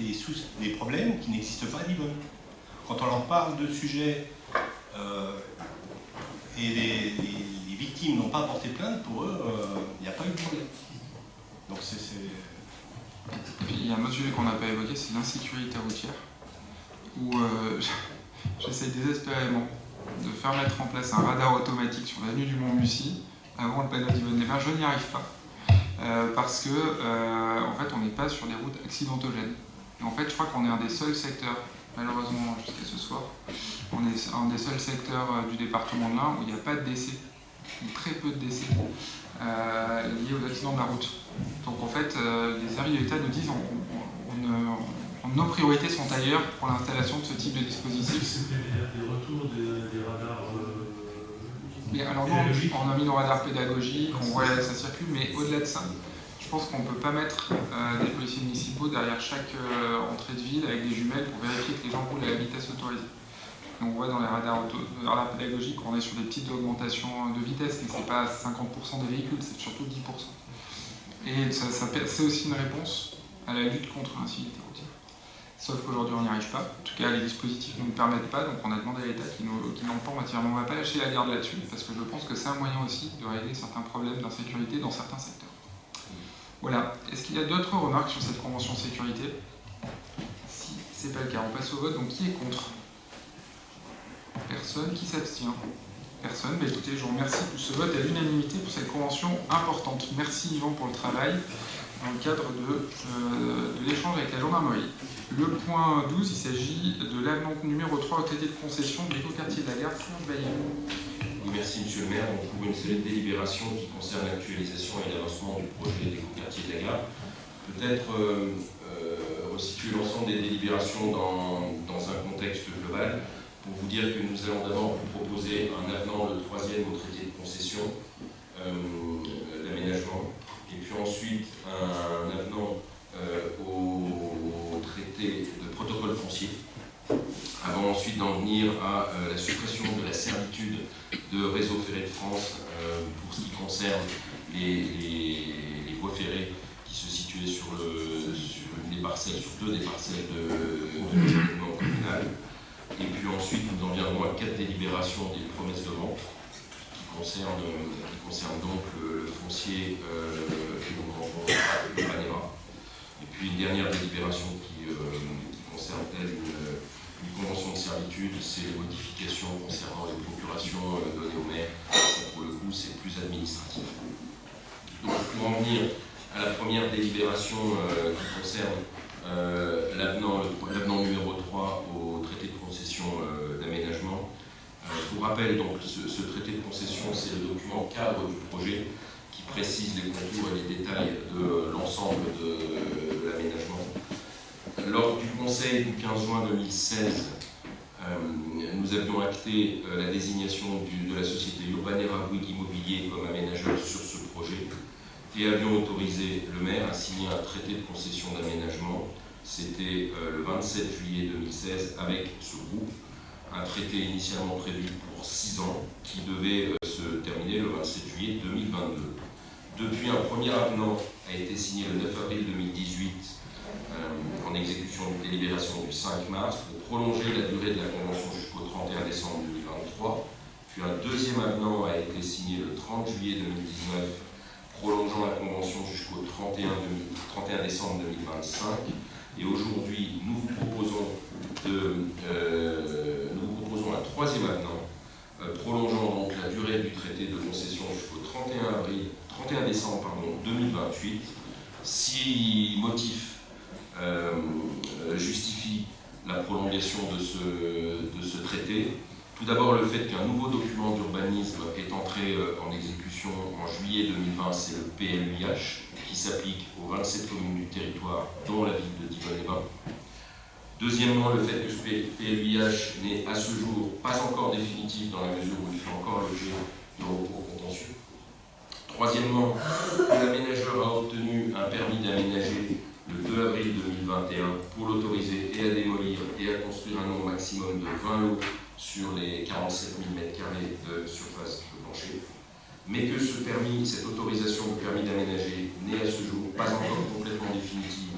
Speaker 7: des problèmes qui n'existent pas à Divonne. Quand on leur parle de sujets et les victimes n'ont pas porté plainte, pour eux, il n'y a pas eu de problème. Donc
Speaker 1: Et puis il y a un autre sujet qu'on n'a pas évoqué, c'est l'insécurité routière, où j'essaie désespérément de faire mettre en place un radar automatique sur l'avenue du Mont-Mussy avant le panneau d'Yvonne-les-Bains. Je n'y arrive pas, parce que en fait on n'est pas sur des routes accidentogènes. Et en fait je crois qu'on est un des seuls secteurs, malheureusement jusqu'à ce soir, on est un des seuls secteurs du département de l'Ain où il n'y a pas de décès, ou très peu de décès, liés aux accidents de la route. Donc en fait, les services de l'État nous disent nos priorités sont ailleurs pour l'installation de ce type de dispositif.
Speaker 2: C'était des retours des radars
Speaker 1: Mais alors non, on a mis nos radars pédagogiques, on voit que ça circule, mais au-delà de ça, pense qu'on ne peut pas mettre des policiers municipaux derrière chaque entrée de ville avec des jumelles pour vérifier que les gens roulent à la vitesse autorisée. Et on voit dans les radars vers la pédagogie qu'on est sur des petites augmentations de vitesse, mais ce n'est pas 50% des véhicules, c'est surtout 10%. Et c'est aussi une réponse à la lutte contre l'incivilité routière. Sauf qu'aujourd'hui on n'y arrive pas, en tout cas les dispositifs ne nous permettent pas, donc on a demandé à l'État qui l'emporte en matière, mais on ne va pas lâcher la garde là-dessus, parce que je pense que c'est un moyen aussi de régler certains problèmes d'insécurité dans certains secteurs. Voilà, est-ce qu'il y a d'autres remarques sur cette convention sécurité? Si ce n'est pas le cas, on passe au vote, donc qui est contre? Personne. Qui s'abstient? Personne. Bah, écoutez, je vous remercie pour ce vote à l'unanimité pour cette convention importante. Merci Yvan pour le travail dans le cadre de l'échange avec la gendarmerie. Le point 12, il s'agit de l'avenant numéro 3 au traité de concession de l'écoquartier de la Garde, Serge Baillet.
Speaker 8: Oui, merci Monsieur le maire. Donc, pour une série de délibérations qui concernent l'actualisation et l'avancement du projet d'écoquartier de la Garde, peut-être resituer l'ensemble des délibérations dans un contexte global, pour vous dire que nous allons d'abord vous proposer un avenant, le 3e au traité de concession d'aménagement, et puis ensuite un avenant au traité de protocole foncier, avant ensuite d'en venir à la suppression de la servitude de Réseau Ferré de France pour ce qui concerne les voies ferrées qui se situaient sur une des parcelles, sur 2 des parcelles de l'événement communal. Et puis ensuite, nous en viendrons à 4 délibérations des promesses de vente qui concernent donc le foncier et donc le Panera. Et puis une dernière délibération qui concerne elle une convention de servitude, c'est les modifications concernant les procurations données au maire. Ça, pour le coup, c'est plus administratif. Donc pour en venir à la première délibération qui concerne l'avenant numéro 3 au traité de concession d'aménagement. Pour rappel, donc, ce traité de concession, c'est le document cadre du projet qui précise les contours et les détails de l'ensemble de l'aménagement. Lors du conseil du 15 juin 2016, nous avions acté la désignation de la société Urbanera Bouygues Immobilier comme aménageur sur ce projet et avions autorisé le maire à signer un traité de concession d'aménagement. C'était le 27 juillet 2016 avec ce groupe, un traité initialement prévu pour 6 ans qui devait se terminer le 27 juillet 2022. Depuis, un premier avenant a été signé le 9 avril 2018 en exécution d'une délibération du 5 mars pour prolonger la durée de la convention jusqu'au 31 décembre 2023. Puis un deuxième avenant a été signé le 30 juillet 2019 prolongeant la convention jusqu'au 31 décembre 2025. Et aujourd'hui, nous vous proposons un troisième avenant, prolongeant donc la durée du traité de concession jusqu'au 31 décembre 2028. 6 motifs justifient la prolongation de ce traité. Tout d'abord, le fait qu'un nouveau document d'urbanisme est entré en exécution en juillet 2020, c'est le PLUIH, qui s'applique aux 27 communes du territoire, dont la ville de Divonne-les-Bains. Deuxièmement, le fait que ce PLUIH n'est à ce jour pas encore définitif dans la mesure où il fait encore l'objet de recours contentieux. Troisièmement, l'aménageur a obtenu un permis d'aménager le 2 avril 2021 pour l'autoriser et à démolir et à construire un nombre maximum de 20 lots sur les 47 000 m² de surface de plancher, mais que cette autorisation de permis d'aménager n'est à ce jour pas encore complètement définitive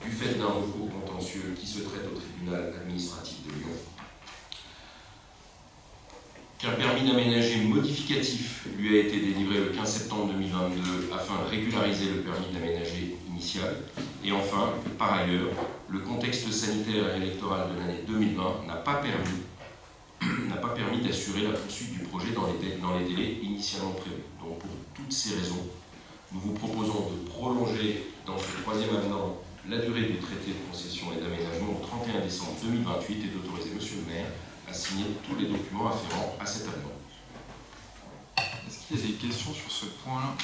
Speaker 8: du fait d'un recours contentieux qui se traite au tribunal administratif de Lyon. Qu'un permis d'aménager modificatif lui a été délivré le 15 septembre 2022 afin de régulariser le permis d'aménager initial. Et enfin, par ailleurs, le contexte sanitaire et électoral de l'année 2020 n'a pas permis d'assurer la poursuite du projet dans les délais initialement prévus. Donc pour toutes ces raisons, nous vous proposons de prolonger dans ce troisième avenant la durée du traité de concession et d'aménagement au 31 décembre 2028 et d'autoriser Monsieur le maire à signer tous les documents afférents à cet avenant.
Speaker 1: Est-ce qu'il y a des questions sur ce point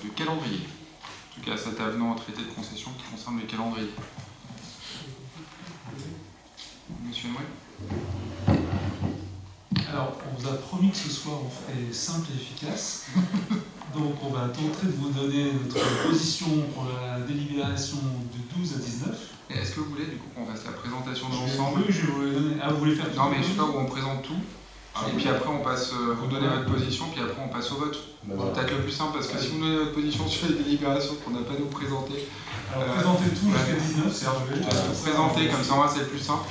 Speaker 1: de calendrier? En tout cas, cet avenant au traité de concession qui concerne le calendrier. Monsieur Noël?
Speaker 9: Alors, on vous a promis que ce soir on ferait simple et efficace. Donc on va tenter de vous donner notre position pour la délibération de 12 à 19.
Speaker 1: Et est-ce que vous voulez du coup qu'on fasse la présentation de l'ensemble?
Speaker 9: Oui, je vais vous les donner. Ah, vous voulez faire tout?
Speaker 1: Non, mais je sais pas, où on présente tout. Et puis après on passe, vous donnez votre position, puis après on passe au vote.
Speaker 4: Voilà.
Speaker 1: Peut-être le plus simple, parce que si vous donnez votre position sur les délibérations qu'on n'a pas nous présenter,
Speaker 9: Alors présentez tout jusqu'à 19, c'est
Speaker 1: présenter comme ça, moi c'est le plus simple.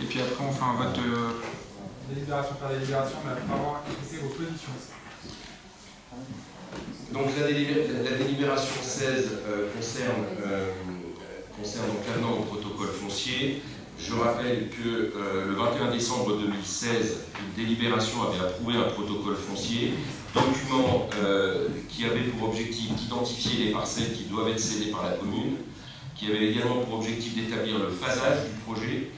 Speaker 1: Et puis après on fait un vote de...
Speaker 10: Délibération par délibération, mais après avoir expliqué vos positions.
Speaker 8: Donc la délibération 16 concerne donc l'avenant au protocole foncier. Je rappelle que le 21 décembre 2016, une délibération avait approuvé un protocole foncier, document qui avait pour objectif d'identifier les parcelles qui doivent être cédées par la commune, qui avait également pour objectif d'établir le phasage du projet,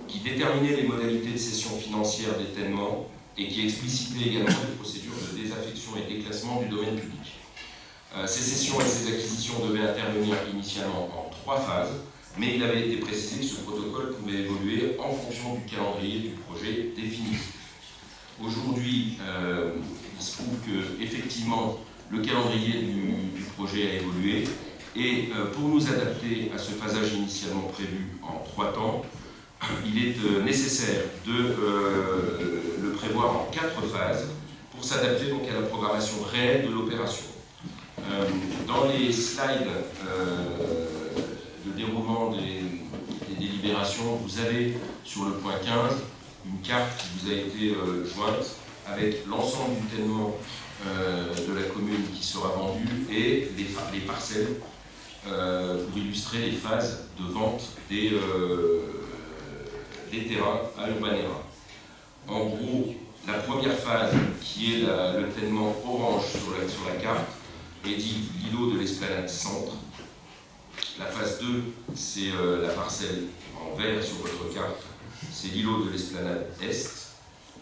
Speaker 8: qui déterminait les modalités de cession financière d'étainement et qui explicitait également les procédures de désaffection et déclassement du domaine public. Ces cessions et ces acquisitions devaient intervenir initialement en 3 phases, mais il avait été précisé que ce protocole pouvait évoluer en fonction du calendrier du projet définitif. Aujourd'hui, il se trouve que effectivement le calendrier du projet a évolué et pour nous adapter à ce phasage initialement prévu en 3 temps, il est nécessaire de le prévoir en 4 phases pour s'adapter donc à la programmation réelle de l'opération. Dans les slides de déroulement des délibérations, vous avez sur le point 15 une carte qui vous a été jointe avec l'ensemble du tellement de la commune qui sera vendu et les parcelles pour illustrer les phases de vente des terrains à Urbanera. En gros, la première phase, qui est le tellement orange sur la carte, est dit l'îlot de l'Esplanade Centre. La phase 2, c'est la parcelle en vert sur votre carte, c'est l'îlot de l'Esplanade Est.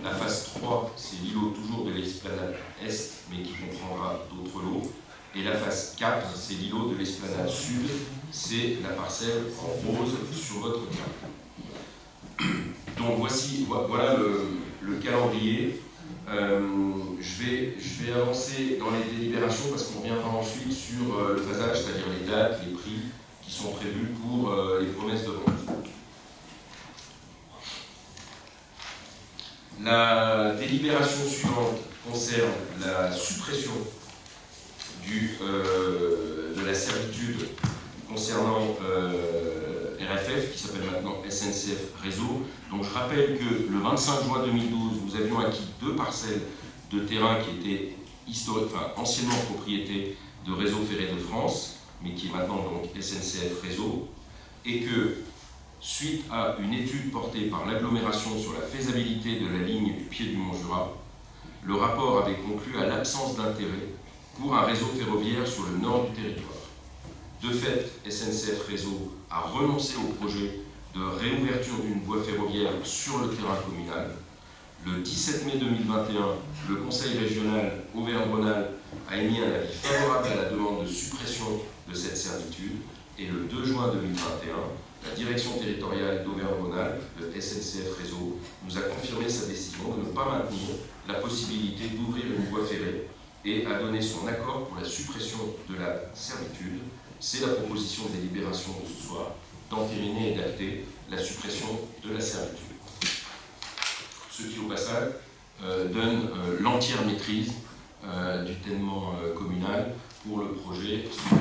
Speaker 8: La phase 3, c'est l'îlot toujours de l'Esplanade Est, mais qui comprendra d'autres lots. Et la phase 4, c'est l'îlot de l'Esplanade Sud, c'est la parcelle en rose sur votre carte. Donc voilà le calendrier. Je vais avancer dans les délibérations parce qu'on reviendra ensuite sur le phasage, c'est-à-dire les dates, les prix qui sont prévus pour les promesses de vente. La délibération suivante concerne la suppression de la servitude concernant RFF, qui s'appelle maintenant SNCF Réseau. Donc je rappelle que le 25 juin 2012, nous avions acquis 2 parcelles de terrain qui étaient anciennement propriété de Réseau Ferré de France, mais qui est maintenant donc SNCF Réseau, et que suite à une étude portée par l'agglomération sur la faisabilité de la ligne du pied du Mont-Jura, le rapport avait conclu à l'absence d'intérêt pour un réseau ferroviaire sur le nord du territoire. De fait, SNCF Réseau a renoncé au projet de réouverture d'une voie ferroviaire sur le terrain communal. Le 17 mai 2021, le Conseil régional Auvergne-Rhône-Alpes a émis un avis favorable à la demande de suppression de cette servitude et le 2 juin 2021, la direction territoriale d'Auvergne-Rhône-Alpes, le SNCF Réseau, nous a confirmé sa décision de ne pas maintenir la possibilité d'ouvrir une voie ferrée et a donné son accord pour la suppression de la servitude. C'est la proposition de délibération de ce soir, d'entériner et d'acter la suppression de la servitude. Ce qui, au passage, donne l'entière maîtrise du tellement communal pour le projet sur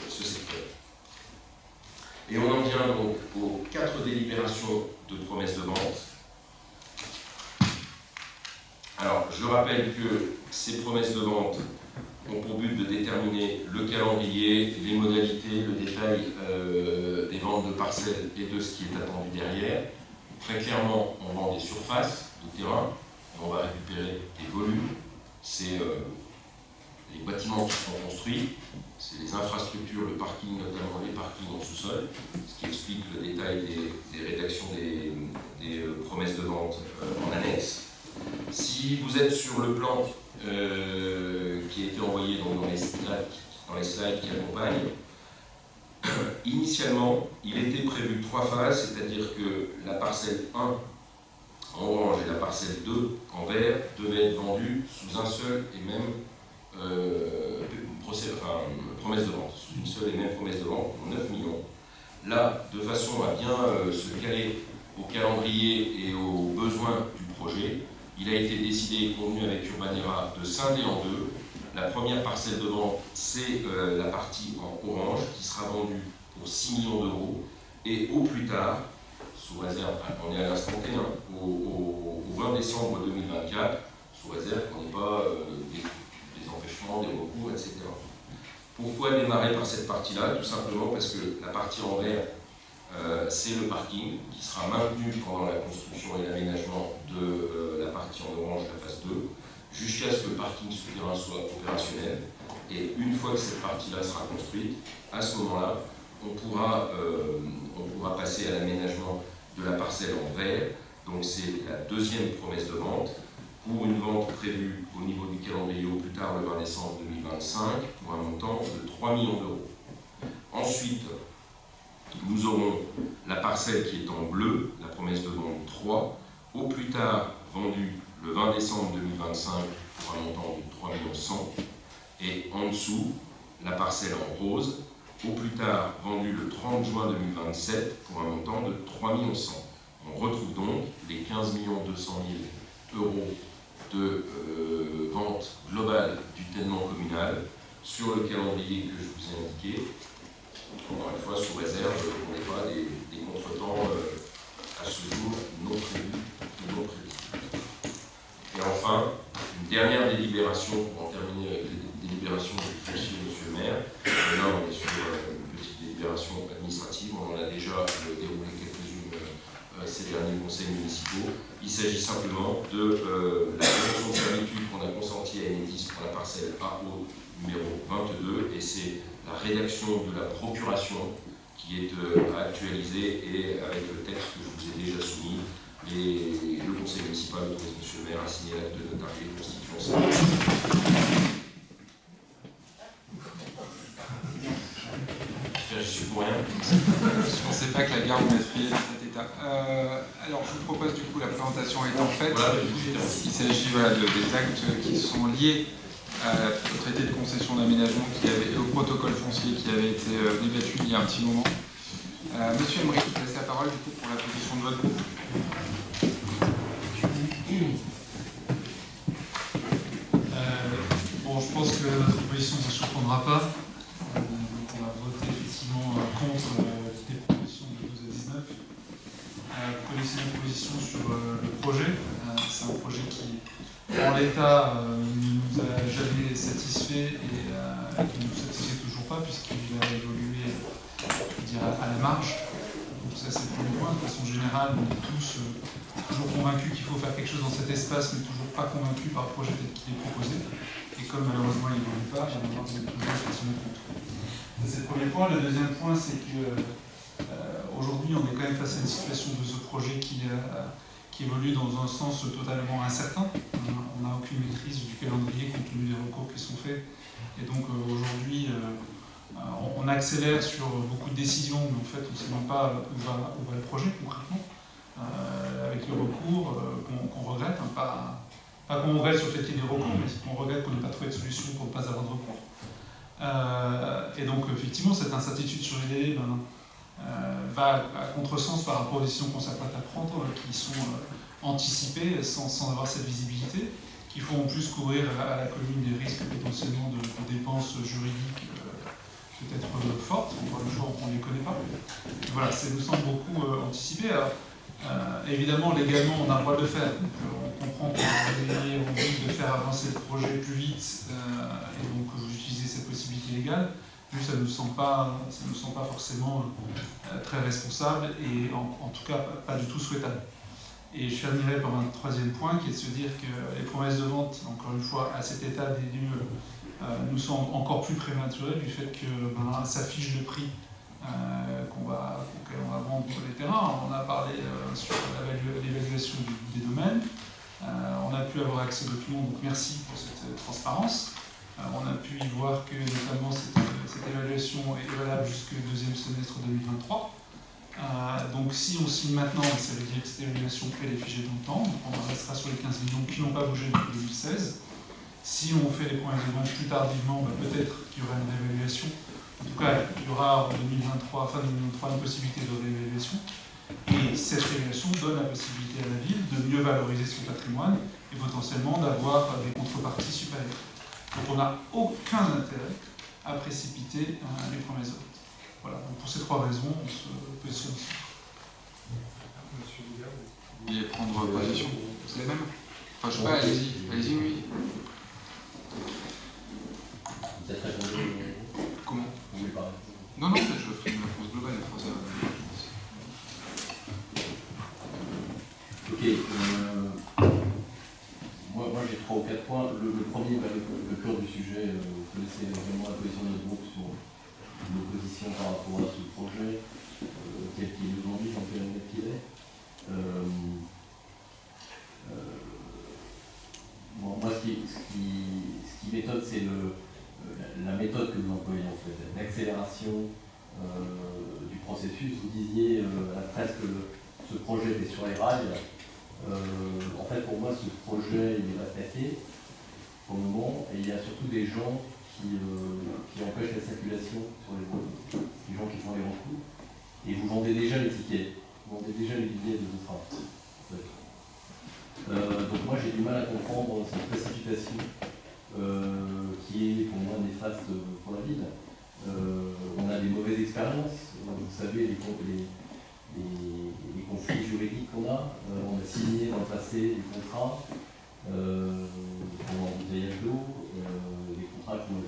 Speaker 8: ce secteur. Et on en vient donc aux 4 délibérations de promesses de vente. Alors, je rappelle que ces promesses de vente ont pour but de déterminer le calendrier, les modalités, le détail des ventes de parcelles et de ce qui est attendu derrière. Très clairement, on vend des surfaces de terrain et on va récupérer des volumes. C'est les bâtiments qui sont construits, c'est les infrastructures, le parking, notamment les parkings en sous-sol, ce qui explique le détail des rédactions des promesses de vente en annexe. Si vous êtes sur le plan qui a été envoyé dans les slides qui accompagnent, initialement, il était prévu 3 phases, c'est-à-dire que la parcelle 1 en orange et la parcelle 2 en vert devaient être vendues sous un seul et même promesse de vente, une seule et même promesse de vente pour 9 millions. Là, de façon à bien se caler au calendrier et aux besoins du projet, il a été décidé et convenu avec Urbanera de scinder en deux. La première parcelle de vente, c'est la partie en orange qui sera vendue pour 6 millions d'euros et au plus tard, sous réserve, on est à l'instant T, au 20 décembre 2024, sous réserve qu'on n'ait pas des empêchements, des recours, etc. Pourquoi démarrer par cette partie-là? Tout simplement parce que la partie en vert, c'est le parking qui sera maintenu pendant la construction et l'aménagement de la partie en orange, la phase 2, jusqu'à ce que le parking souterrain soit opérationnel. Et une fois que cette partie-là sera construite, à ce moment-là, on pourra passer à l'aménagement de la parcelle en vert. Donc c'est la deuxième promesse de vente pour une vente prévue au niveau du calendrier au plus tard le 20 décembre 2025 pour un montant de 3 millions d'euros. Ensuite, nous aurons la parcelle qui est en bleu, la promesse de vente 3, au plus tard vendue le 20 décembre 2025 pour un montant de 3 100 000. Et en dessous, la parcelle en rose, au plus tard vendue le 30 juin 2027 pour un montant de 3 100 000. On retrouve donc les 15 200 000 euros de vente globale du ténement communal sur le calendrier que je vous ai indiqué, encore une fois sous réserve qu'on n'ait pas des contretemps à ce jour non prévus ou non prévus. Et enfin, une dernière délibération pour en terminer avec les délibérations du foncier, monsieur le maire. Là, on est sur une petite délibération administrative, on en a déjà déroulé quelques-unes ces derniers conseils municipaux. Il s'agit simplement de la convention de servitude qu'on a consentie à Enedis pour la parcelle AO numéro 22, et c'est la rédaction de la procuration qui est à actualiser, et avec le texte que je vous ai déjà soumis, le conseil municipal autorise monsieur le maire à signer l'acte de notarié constituant ça. Je suis pour rien.
Speaker 1: Je ne pensais pas que la gare m'ait prié dans cet état. Alors, je vous propose du coup, la présentation étant faite,
Speaker 8: Voilà,
Speaker 1: il s'agit des actes qui sont liés au traité de concession d'aménagement et au protocole foncier qui avait été débattu il y a un petit moment. Monsieur Emery, je vous laisse la parole du coup, pour la position de votre groupe.
Speaker 9: Je pense que notre position ne se surprendra pas. On va voter effectivement contre toutes les propositions de 12 à 19. Pour laisser une position sur le projet, c'est un projet qui, en l'état, ne nous a jamais satisfait et qui ne nous satisfait toujours pas, puisqu'il a évolué à la marge. Donc ça, c'est le premier point. De façon générale, on est tous toujours convaincus qu'il faut faire quelque chose dans cet espace, mais toujours pas convaincus par le projet tel qu'il est proposé. Et comme malheureusement il n'évolue pas, on va toujours effectivement contre. C'est le premier point. Le deuxième point, c'est que aujourd'hui, on est quand même face à une situation de ce projet qui évolue dans un sens totalement incertain. On n'a aucune maîtrise du calendrier compte tenu des recours qui sont faits. Et donc aujourd'hui, on accélère sur beaucoup de décisions, mais en fait, on ne sait même pas où va le projet concrètement, avec le recours qu'on regrette, pas qu'on regrette sur le fait qu'il y ait des recours, mais qu'on regrette qu'on n'ait pas trouvé de solution pour ne pas avoir de recours. Et donc, effectivement, cette incertitude sur les délais va à contresens par rapport aux décisions qu'on s'apprête à prendre, qui sont anticipées sans avoir cette visibilité, qui font en plus couvrir à la commune des risques potentiellement de dépenses juridiques peut-être fortes. Encore une fois, on ne les connaît pas. Voilà, ça nous semble beaucoup anticipé. Alors, évidemment, légalement, on a le droit de le faire. Donc, on comprend que vous ayez envie de faire avancer le projet plus vite et donc vous utilisez cette possibilité légale. Juste, ça ne nous semble pas forcément très responsable et en tout cas pas du tout souhaitable. Et je terminerai par un troisième point qui est de se dire que les promesses de vente, encore une fois, à cet état des lieux, nous semblent encore plus prématurées du fait que s'affiche le prix auquel on va vendre les terrains. On a parlé sur l'évaluation des domaines. On a pu avoir accès aux documents, donc merci pour cette transparence. On a pu y voir que notamment cette évaluation est valable jusqu'au deuxième semestre 2023. Donc si on signe maintenant, ça veut dire que cette évaluation elle est figée dans le temps. Donc on restera sur les 15 millions qui n'ont pas bougé depuis 2016. Si on fait les premières demandes plus tardivement, peut-être qu'il y aura une réévaluation. En tout cas, il y aura en 2023, fin 2023, une possibilité de réévaluation. Et cette réévaluation donne la possibilité à la ville de mieux valoriser son patrimoine et potentiellement d'avoir des contreparties supérieures. Donc on n'a aucun intérêt à précipiter les promesses de vote. Voilà, donc pour ces 3 raisons, on se positionne ici.
Speaker 10: Monsieur Bougard,
Speaker 1: Vous vouliez prendre position? C'est les mêmes? Enfin, je sais pas, allez-y, oui.
Speaker 4: Vous êtes répondu.
Speaker 1: Comment?
Speaker 4: Vous voulez parler?
Speaker 1: Non, mais je ferai une réponse globale, la phrase.
Speaker 4: Ok. Moi j'ai 3 ou 4 points. Le premier, le cœur du sujet, vous connaissez vraiment la position de notre groupe sur l'opposition par rapport à ce projet, tel qu'il est aujourd'hui, dans quel état qu'il est. Moi, ce qui m'étonne, c'est la méthode que vous employez en fait, l'accélération du processus. Vous disiez à la presse que ce projet était sur les rails. En fait, pour moi, ce projet, il est attaqué pour le moment, et il y a surtout des gens qui empêchent la circulation sur les routes, des gens qui font les recours, et vous vendez déjà les tickets, vous vendez déjà les billets de vos trains. En fait. Donc moi, j'ai du mal à comprendre cette précipitation qui est pour moi néfaste pour la ville. On a des mauvaises expériences, vous savez, les conflits juridiques qu'on a. On a signé dans le passé des contrats pour l'embouteillage d'eau, des contrats qu'on a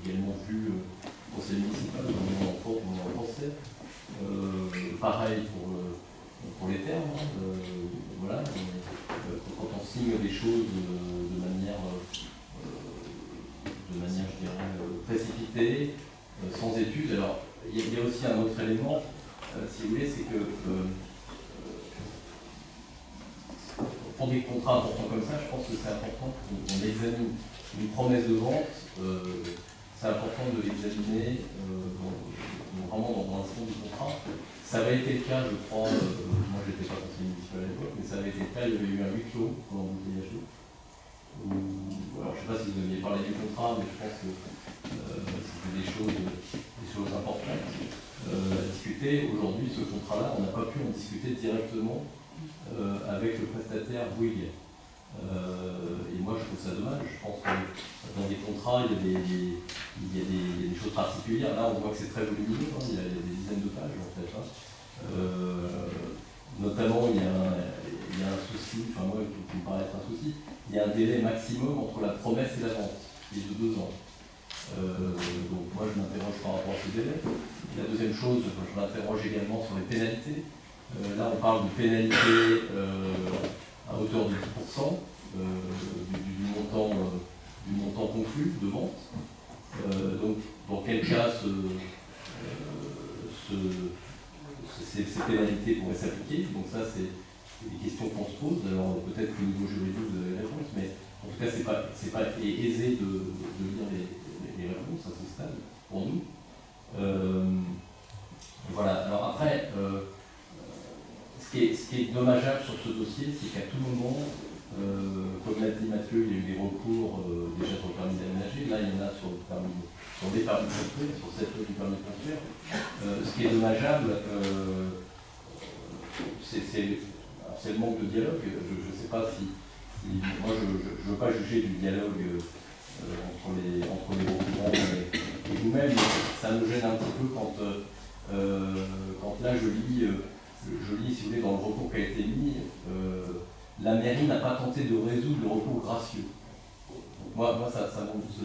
Speaker 4: également vus au conseil municipal, on en pensait. Pareil pour les termes. Voilà, quand on signe des choses de manière je dirais, précipitée, sans études. Alors, il y a aussi un autre élément. Si vous voulez, c'est que pour des contrats importants comme ça, je pense que c'est important qu'on examine une promesse de vente. C'est important de l'examiner vraiment dans l'instant du contrat. Ça avait été le cas, je crois, moi j'étais pas conseiller municipal à l'époque, mais ça avait été le cas, il y avait eu un huis clos pendant l'embouteillage d'eau. Alors je ne sais pas si vous aviez parlé du contrat, mais je pense que c'était des choses importantes à discuter. Aujourd'hui, ce contrat-là, on n'a pas pu en discuter directement avec le prestataire Bouygues. Et moi, je trouve ça dommage. Je pense que dans des contrats, il y a des choses particulières. Là, on voit que c'est très volumineux, il y a des dizaines de pages en fait. Notamment, il y a un souci, enfin moi, qui me paraît être un souci, il y a un délai maximum entre la promesse et la vente, qui est de 2 ans. Donc moi, je m'interroge par rapport à ce délai. Et la deuxième chose, je m'interroge également sur les pénalités. Là, on parle de pénalités à hauteur de 10% du montant conclu de vente. Donc, dans quel cas ces pénalités pourraient s'appliquer? Donc ça, c'est des questions qu'on se pose. Alors peut-être qu'au niveau juridique, vous avez les réponses, mais en tout cas, c'est pas aisé de lire les réponses à ce stade pour nous. Voilà. Alors après, ce qui est dommageable sur ce dossier, c'est qu'à tout moment, comme l'a dit Mathieu, il y a eu des recours déjà sur le permis d'aménager. Là, il y en a sur des permis de construire, sur cette loi du permis de construire. Ce qui est dommageable, c'est le manque de dialogue. Je ne sais pas si moi, je ne veux pas juger du dialogue entre les recourants et vous-même, mais ça me gêne un petit peu quand là je lis, si vous voulez, dans le recours qui a été mis, la mairie n'a pas tenté de résoudre le recours gracieux. Donc moi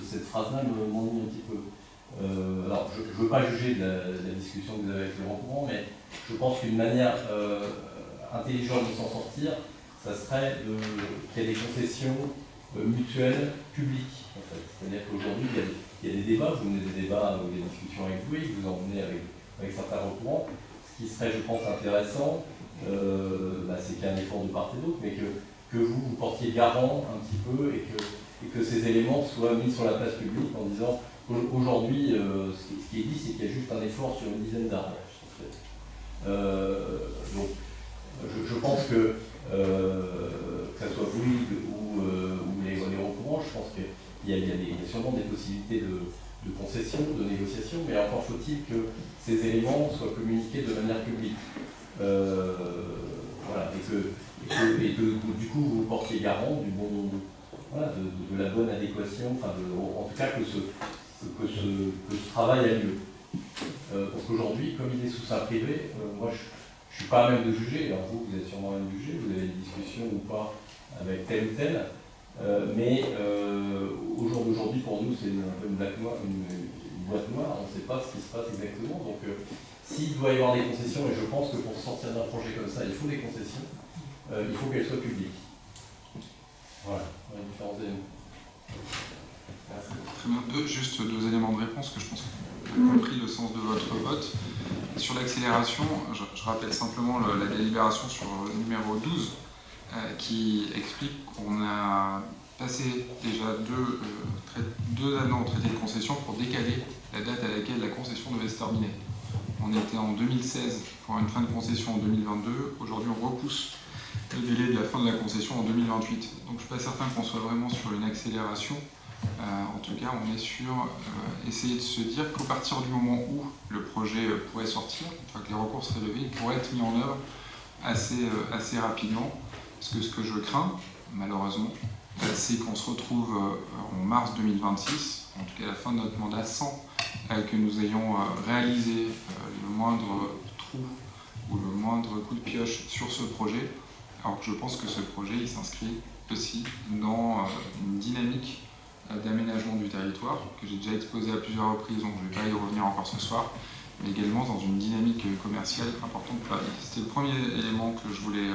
Speaker 4: cette phrase-là m'ennuie un petit peu. Alors, je ne veux pas juger de la discussion que vous avez avec le recourant, mais je pense qu'une manière intelligente de s'en sortir, ça serait qu'il y ait des concessions mutuelles publiques, en fait. C'est-à-dire qu'aujourd'hui, il y a des débats, vous menez des débats ou des discussions avec Bouygues, vous en menez avec certains recourants. Ce qui serait, je pense, intéressant, c'est qu'il y ait un effort de part et d'autre, mais que vous portiez garant un petit peu et que ces éléments soient mis sur la place publique en disant aujourd'hui, ce qui est dit, c'est qu'il y a juste un effort sur une dizaine d'arbres. En fait. Donc, je pense que ce soit Bouygues ou les recourants, je pense pense qu'il y a sûrement des possibilités de concession, de négociation, mais encore faut-il que ces éléments soient communiqués de manière publique. Voilà, et que du coup vous portiez garant du bon, voilà, de la bonne adéquation, enfin en tout cas que ce travail a lieu. Parce qu'aujourd'hui, comme il est sous sein privé, moi je ne suis pas à même de juger, alors vous êtes sûrement à même de juger, vous avez des discussions ou pas avec tel ou tel, mais au jour d'aujourd'hui pour nous c'est une boîte noire, on ne sait pas ce qui se passe exactement, donc s'il doit y avoir des concessions, et je pense que pour sortir d'un projet comme ça, il faut des concessions, il faut qu'elles soient publiques. Voilà, les différents éléments. Merci.
Speaker 1: Très bien. Juste deux éléments de réponse que je pense qu'on a compris le sens de votre vote. Sur l'accélération, je rappelle simplement la délibération sur le numéro 12 qui explique qu'on a passé déjà deux années au traité de concession pour décaler la date à laquelle la concession devait se terminer. On était en 2016 pour une fin de concession en 2022. Aujourd'hui, on repousse le délai de la fin de la concession en 2028. Donc je ne suis pas certain qu'on soit vraiment sur une accélération. En tout cas, on est sur essayer de se dire qu'à partir du moment où le projet pourrait sortir, une fois que les recours seraient levés, il pourrait être mis en œuvre assez rapidement. Parce que ce que je crains, malheureusement, c'est qu'on se retrouve en mars 2026, en tout cas à la fin de notre mandat, sans que nous ayons réalisé le moindre trou ou le moindre coup de pioche sur ce projet, alors que je pense que ce projet il s'inscrit aussi dans une dynamique d'aménagement du territoire, que j'ai déjà exposé à plusieurs reprises, donc je ne vais pas y revenir encore ce soir, mais également dans une dynamique commerciale importante pour la ville. C'était le premier élément que je voulais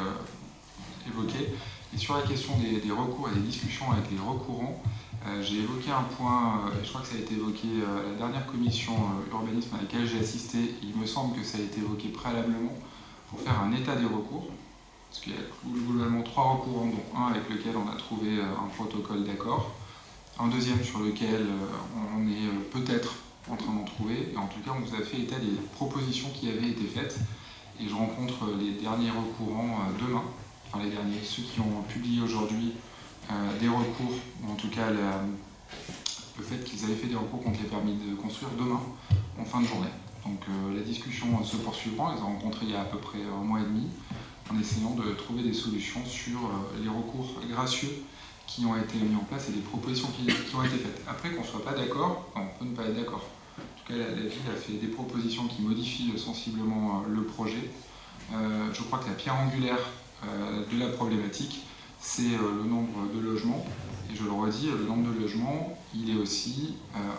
Speaker 1: évoquer. Et sur la question des recours et des discussions avec les recourants, j'ai évoqué un point, je crois que ça a été évoqué à la dernière commission urbanisme à laquelle j'ai assisté, et il me semble que ça a été évoqué préalablement pour faire un état des recours, parce qu'il y a globalement 3 recourants, dont un avec lequel on a trouvé un protocole d'accord, un deuxième sur lequel on est peut-être en train d'en trouver, et en tout cas on vous a fait état des propositions qui avaient été faites, et je rencontre les derniers recourants demain, enfin les derniers, ceux qui ont publié aujourd'hui des recours, ou en tout cas le fait qu'ils avaient fait des recours contre les permis de construire demain, en fin de journée. Donc la discussion se poursuivra, ils ont rencontré il y a à peu près un mois et demi, en essayant de trouver des solutions sur les recours gracieux qui ont été mis en place et les propositions qui ont été faites. Après qu'on ne soit pas d'accord, on peut ne pas être d'accord. En tout cas, la ville a fait des propositions qui modifient sensiblement le projet. Je crois que la pierre angulaire de la problématique, c'est le nombre de logements. Et je le redis, le nombre de logements, il est aussi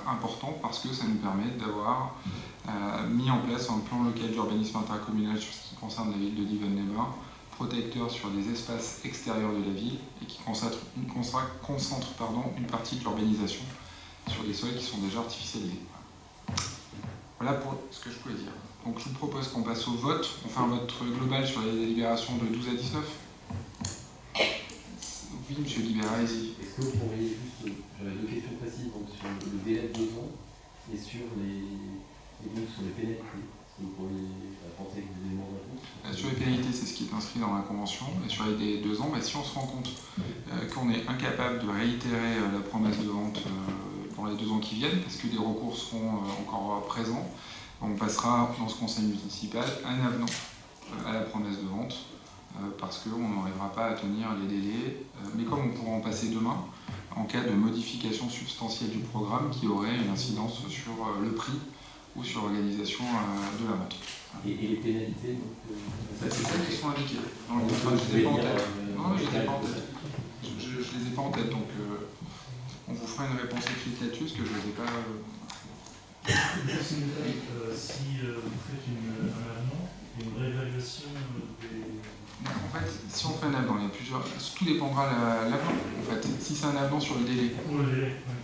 Speaker 1: important parce que ça nous permet d'avoir mis en place un plan local d'urbanisme intercommunal sur ce qui concerne la ville de Divonne-les-Bains, protecteur sur des espaces extérieurs de la ville et qui concentre une partie de l'urbanisation sur des sols qui sont déjà artificialisés. Voilà pour ce que je pouvais dire. Donc je vous propose qu'on passe au vote. On fait un vote global sur les délibérations de 12 à 19. Oui, monsieur Libéra, allez-y.
Speaker 4: Est-ce que vous pourriez juste, j'avais 2 questions précises, donc sur le délai de 2 ans et sur les pénalités. Est-ce que vous pourriez apporter des éléments de réponse?
Speaker 1: Sur les pénalités, c'est ce qui est inscrit dans la convention. Et sur les 2 ans, si on se rend compte qu'on est incapable de réitérer la promesse de vente dans les 2 ans qui viennent, parce que les recours seront encore présents, on passera dans ce conseil municipal un avenant à la promesse de vente, parce qu'on n'arrivera pas à tenir les délais, mais comme on pourra en passer demain, en cas de modification substantielle du programme qui aurait une incidence sur le prix ou sur l'organisation de la vente.
Speaker 4: Et les pénalités,
Speaker 1: c'est celles qui sont indiquées dans le contrat. Je ne les ai pas en tête. Non, je ne les ai pas en tête. Je les ai pas en tête, donc on vous fera une réponse écrite là-dessus, parce que je ne les ai pas...
Speaker 2: Si vous faites un avenant, une réévaluation des...
Speaker 1: En fait, si on fait un avenant, il y a plusieurs... Tout dépendra de l'avenant. En fait, si c'est un avenant sur le délai,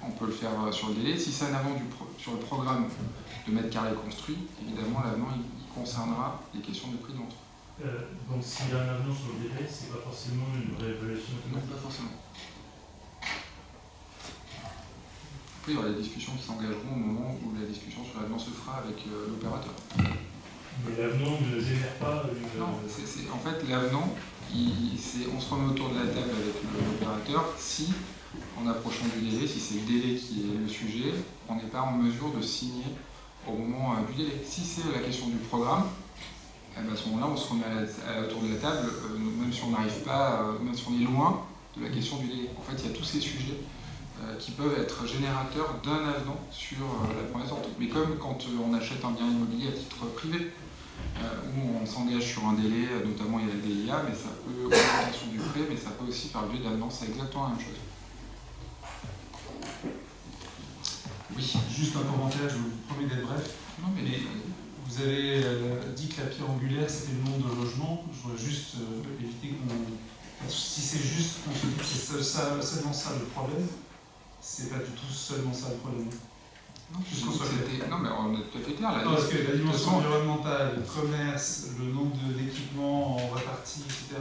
Speaker 1: on peut le faire sur le délai. Si c'est un avenant sur le programme de mètres carrés construits, évidemment, l'avenant il concernera les questions de prix de vente.
Speaker 2: Donc s'il y a un avenant sur le délai, c'est pas forcément une réévaluation?
Speaker 1: Non, pas forcément. Après, il y aura des discussions qui s'engageront au moment où la discussion sur l'avenant se fera avec l'opérateur.
Speaker 2: Mais l'avenant ne génère pas une...
Speaker 1: Non, en fait, l'avenant, on se remet autour de la table avec l'opérateur si en approchant du délai, si c'est le délai qui est le sujet, on n'est pas en mesure de signer au moment du délai. Si c'est la question du programme, à ce moment-là, on se remet autour de la table, même si on n'arrive pas, même si on est loin de la question du délai. En fait, il y a tous ces sujets qui peuvent être générateurs d'un avenant sur la promesse d'entente. Mais comme quand on achète un bien immobilier à titre privé, où on s'engage sur un délai, notamment il y a la DIA, mais ça peut, augmentation du prêt, mais ça peut aussi faire l'objet d'avenants, c'est exactement la même chose. Oui.
Speaker 9: Juste un commentaire, je vous promets d'être bref.
Speaker 1: Non, mais
Speaker 9: vous avez dit que la pierre angulaire c'était le nombre de logements. Je voudrais juste éviter qu'on. Si c'est juste qu'on se dit que c'est seulement ça le problème, c'est pas du tout seulement ça le problème.
Speaker 1: Non, mais on est tout à fait clair là.
Speaker 9: Non, parce que la dimension environnementale, le commerce, le nombre d'équipements en répartie, etc.,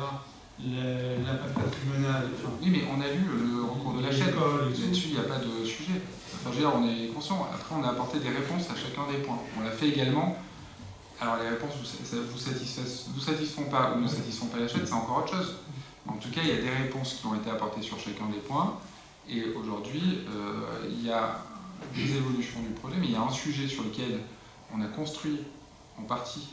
Speaker 9: l'impact patrimonial. Enfin,
Speaker 1: oui, mais on a lu le recours de la chaîne. Là-dessus, il n'y a pas de sujet. Enfin, je veux dire, on est conscient. Après, on a apporté des réponses à chacun des points. On l'a fait également. Alors, les réponses vous satisfont pas ou ne satisfont pas la chaîne, c'est encore autre chose. En tout cas, il y a des réponses qui ont été apportées sur chacun des points. Et aujourd'hui, il y a des évolutions du projet, mais il y a un sujet sur lequel on a construit en partie,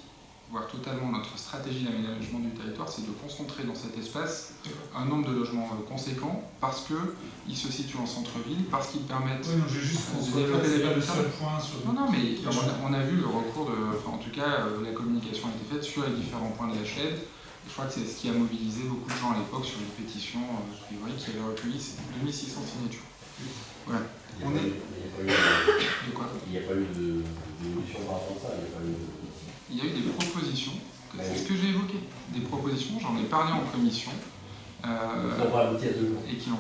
Speaker 1: voire totalement, notre stratégie d'aménagement du territoire, c'est de concentrer dans cet espace un nombre de logements conséquent, parce qu'ils se situent en centre-ville, parce qu'ils permettent
Speaker 9: non, j'ai juste
Speaker 1: de développer des
Speaker 9: le seul point sur.
Speaker 1: Non, mais on a vu le recours de. Enfin, en tout cas, la communication a été faite sur les différents points de la chaîne. Je crois que c'est ce qui a mobilisé beaucoup de gens à l'époque sur une pétition qui avait recueilli 2600 signatures. Voilà.
Speaker 4: Il n'y a pas eu d'évolution par rapport à ça.
Speaker 1: Il y a eu des propositions, c'est ce que j'ai évoqué. Des propositions, j'en ai parlé en commission.
Speaker 4: Qui n'ont pas abouti à deux jours.
Speaker 1: Et qui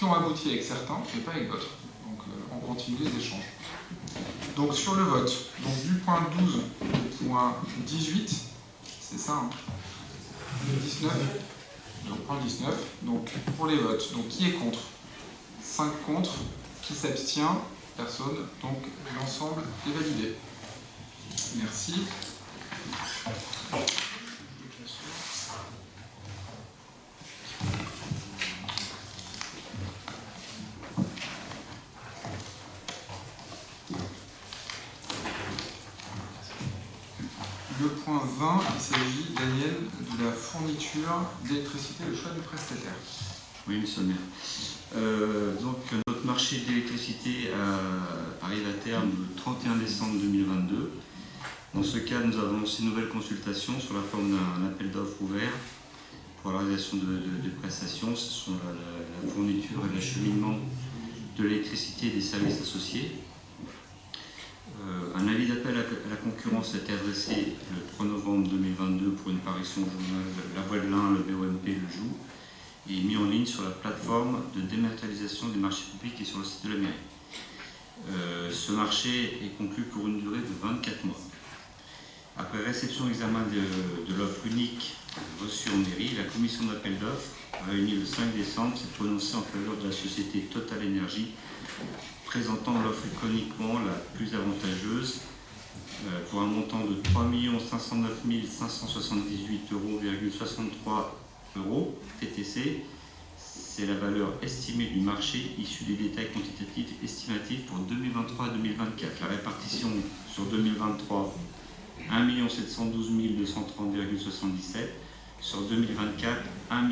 Speaker 1: ont abouti avec certains, mais pas avec d'autres. Donc on continue les échanges. Donc sur le vote, donc du point 12 au point 18, c'est ça, hein, le 19, donc point 19, donc pour les votes, donc qui est contre? 5 contre, qui s'abstient? Personne, donc l'ensemble est validé. Merci. Le point 20, il s'agit, Daniel, de la fourniture d'électricité, le choix du prestataire.
Speaker 11: Oui, monsieur le maire. Donc, notre marché d'électricité arrive à terme le 31 décembre 2022. Dans ce cas, nous avons lancé une nouvelle consultation sur la forme d'un appel d'offres ouvert pour la réalisation de prestations. Ce sont la fourniture et l'acheminement de l'électricité et des services associés. Un avis d'appel à la concurrence a été adressé le 3 novembre 2022 pour une parution au journal La Voix de l'Ain, le BOMP le joue, et mis en ligne sur la plateforme de dématérialisation des marchés publics et sur le site de la mairie. Ce marché est conclu pour une durée de 24 mois. Après réception et examen de l'offre unique reçue en mairie, la commission d'appel d'offres, réunie le 5 décembre, s'est prononcée en faveur de la société Total Energy, présentant l'offre économiquement la plus avantageuse pour un montant de 3 509 578,63 € TTC. C'est la valeur estimée du marché issue des détails quantitatifs estimatifs pour 2023 et 2024. La répartition sur 2023, 1 712 230,77 €. Sur 2024, 1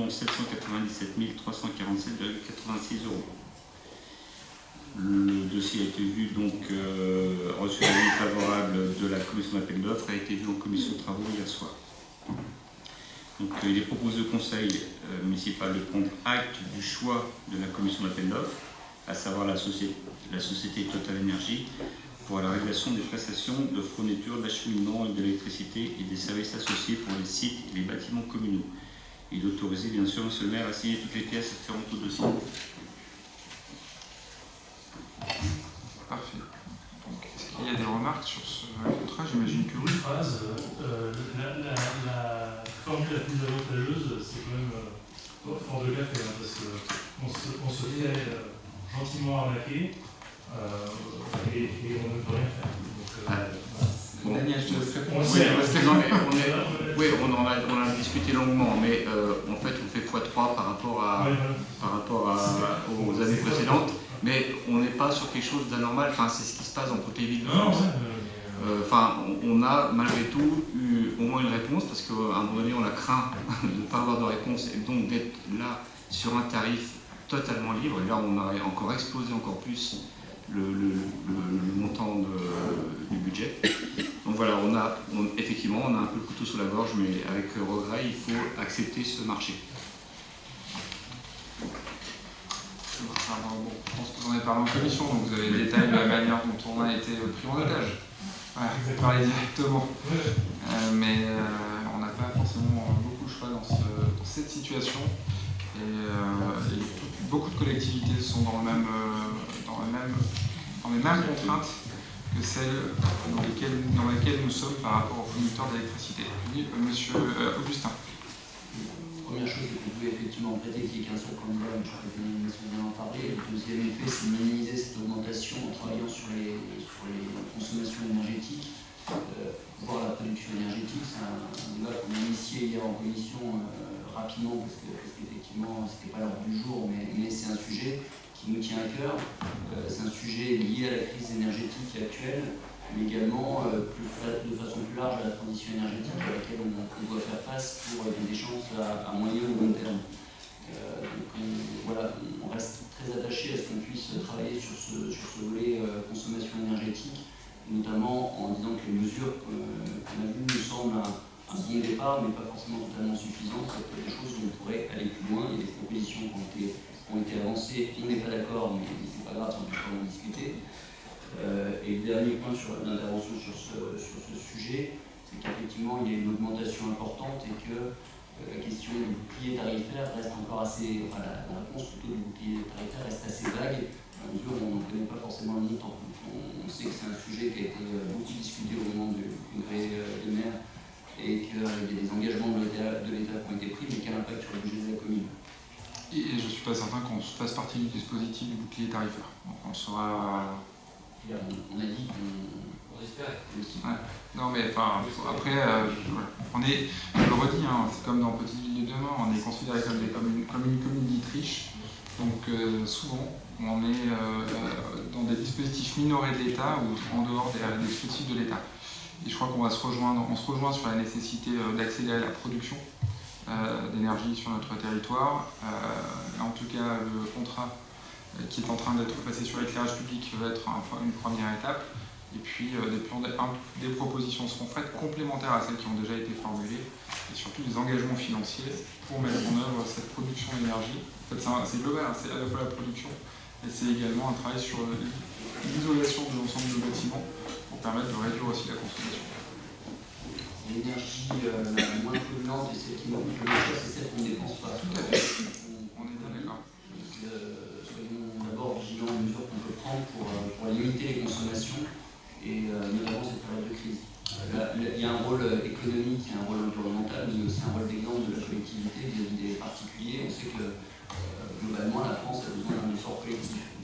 Speaker 11: 797 347,86 €. Le dossier a été vu, donc reçu un avis favorable de la commission d'appel d'offres, a été vu en commission de travaux hier soir. Donc, il est proposé au conseil municipal de prendre acte du choix de la commission d'appel d'offres, à savoir la société Total Energy, pour la réalisation des prestations de fourniture, d'acheminement et d'électricité et des services associés pour les sites et les bâtiments communaux. Et d'autoriser, bien sûr, monsieur le maire, à signer toutes les pièces afférentes au dossier.
Speaker 1: Parfait. Donc, est-ce qu'il y a des remarques sur ce contrat? J'imagine que oui.
Speaker 2: Une phrase, la formule la plus avantageuse, c'est quand même fort de café, hein, parce qu'on se fait gentiment arnaquer et on ne peut rien faire. Donc,
Speaker 1: bon. Daniel, je te laisse répondre.
Speaker 11: Oui, on en a discuté longuement, mais en fait, on fait x3 par rapport aux années précédentes, mais on n'est pas sur quelque chose d'anormal, enfin, c'est ce qui se passe dans toutes les villes de France. On a malgré tout eu au moins une réponse, parce qu'à un moment donné on a craint de ne pas avoir de réponse et donc d'être là sur un tarif totalement libre, et là on a encore explosé encore plus le montant du budget. Donc voilà, effectivement on a un peu le couteau sous la gorge, mais avec regret il faut accepter ce marché.
Speaker 1: Bon, je pense que vous en avez parlé en commission, donc vous avez le détail de la manière dont on a été pris en otage. Voilà, vous parlez directement. Mais on n'a pas forcément beaucoup de choix dans cette situation. Et beaucoup de collectivités sont dans les mêmes contraintes que celles dans lesquelles nous sommes par rapport aux fournisseurs d'électricité. Oui, monsieur Augustin.
Speaker 3: Première chose, c'est qu'on pouvait effectivement prêter qu'il y ait qu'un seul candidat, mais je crois que les vient en parler. Le deuxième effet, c'est de minimiser cette augmentation en travaillant sur les consommations énergétiques, voire la production énergétique. C'est un débat qu'on a initié hier en commission rapidement, parce qu'effectivement, ce n'était pas l'heure du jour, mais c'est un sujet qui nous tient à cœur. C'est un sujet lié à la crise énergétique actuelle, mais également de façon plus large à la transition énergétique à laquelle on doit faire face pour des chances à moyen ou long terme. On reste très attaché à ce qu'on puisse travailler sur ce volet consommation énergétique, notamment en disant que les mesures qu'on a vues nous semblent un bon départ, mais pas forcément totalement suffisantes. Il y a des choses où on pourrait aller plus loin. Il y a des propositions qui ont été avancées. On n'est pas d'accord, mais c'est pas grave, on peut en discuter. Et le dernier point sur l'intervention sur ce sujet, c'est qu'effectivement il y a une augmentation importante et que la question du bouclier tarifaire reste encore assez, la réponse plutôt du bouclier tarifaire reste assez vague, à mesure où on ne connaît pas forcément le montant. On sait que c'est un sujet qui a été beaucoup discuté au moment du congrès de maire et qu'il y a des engagements de l'État qui ont été pris, mais qui a un impact sur le budget de la commune.
Speaker 1: Et je ne suis pas certain qu'on fasse partie du dispositif du bouclier tarifaire. Donc on sera...
Speaker 3: On a dit qu'on espérait.
Speaker 1: Ouais. Non mais enfin, après, je le redis, c'est comme dans Petite Ville de demain, on est considéré comme une commune dite riche. Donc souvent, on est dans des dispositifs minorés de l'État ou en dehors des dispositifs de l'État. Et je crois qu'on se rejoint sur la nécessité d'accélérer la production d'énergie sur notre territoire. En tout cas, le contrat qui est en train d'être passé sur l'éclairage public va être une première étape. Et puis des propositions seront faites complémentaires à celles qui ont déjà été formulées, et surtout des engagements financiers pour mettre en œuvre cette production d'énergie. En fait, c'est global, c'est à la fois la production, et c'est également un travail sur l'isolation de l'ensemble de bâtiments pour permettre de réduire aussi la consommation.
Speaker 3: L'énergie la moins polluante et celle qui nous coûte le moins cher, c'est celle qu'on ne dépense pas.
Speaker 1: Tout à fait. On est bien d'accord.
Speaker 3: Soyons d'abord vigilants aux mesures qu'on peut prendre pour limiter les consommations, et notamment cette période de crise. Il y a un rôle économique, il y a un rôle environnemental, mais il y a aussi un rôle d'exemple de la collectivité vis-à-vis des particuliers. On sait que globalement la France a besoin d'un effort collectif.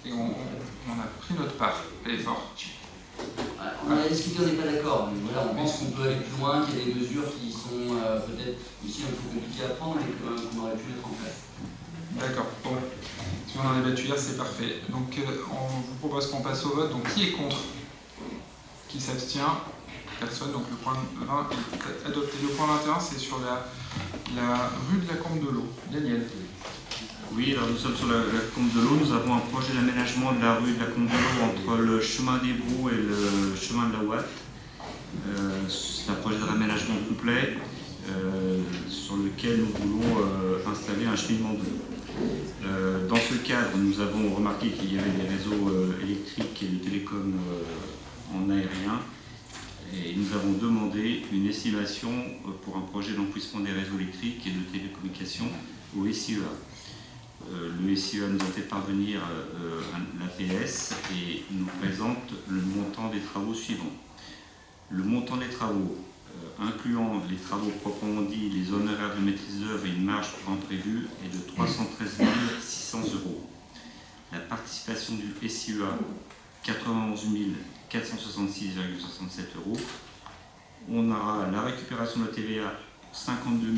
Speaker 1: Et on a pris notre part de l'effort.
Speaker 3: On a discuté, on n'est pas d'accord. Voilà, on pense qu'on peut aller plus loin, qu'il y a des mesures qui sont peut-être aussi un peu compliquées à prendre et qu'on aurait pu mettre en place.
Speaker 1: D'accord. Bon, si on en a débattu hier, c'est parfait. Donc on vous propose qu'on passe au vote. Donc qui est contre? Qui s'abstient? Personne. Donc le point 20 est adopté. Le point 21, c'est sur la rue de la Combe de l'Eau. Daniel.
Speaker 11: Oui, alors nous sommes sur la Combe de l'Eau. Nous avons un projet d'aménagement de la rue de la Combe de l'Eau entre le chemin des Brous et le chemin de la Ouate. C'est un projet de réaménagement complet sur lequel nous voulons installer un cheminement d'eau. Dans ce cadre, nous avons remarqué qu'il y avait des réseaux électriques et de télécom en aérien, et nous avons demandé une estimation pour un projet d'enfouissement des réseaux électriques et de télécommunications au SIEA. Le SIEA nous a fait parvenir l'APS et nous présente le montant des travaux suivants. Le montant des travaux, incluant les travaux proprement dits, les honoraires de maîtrise d'œuvre et une marge imprévue, est de 313 600 €. La participation du SIEA, 91 466,67 €. On aura la récupération de la TVA 52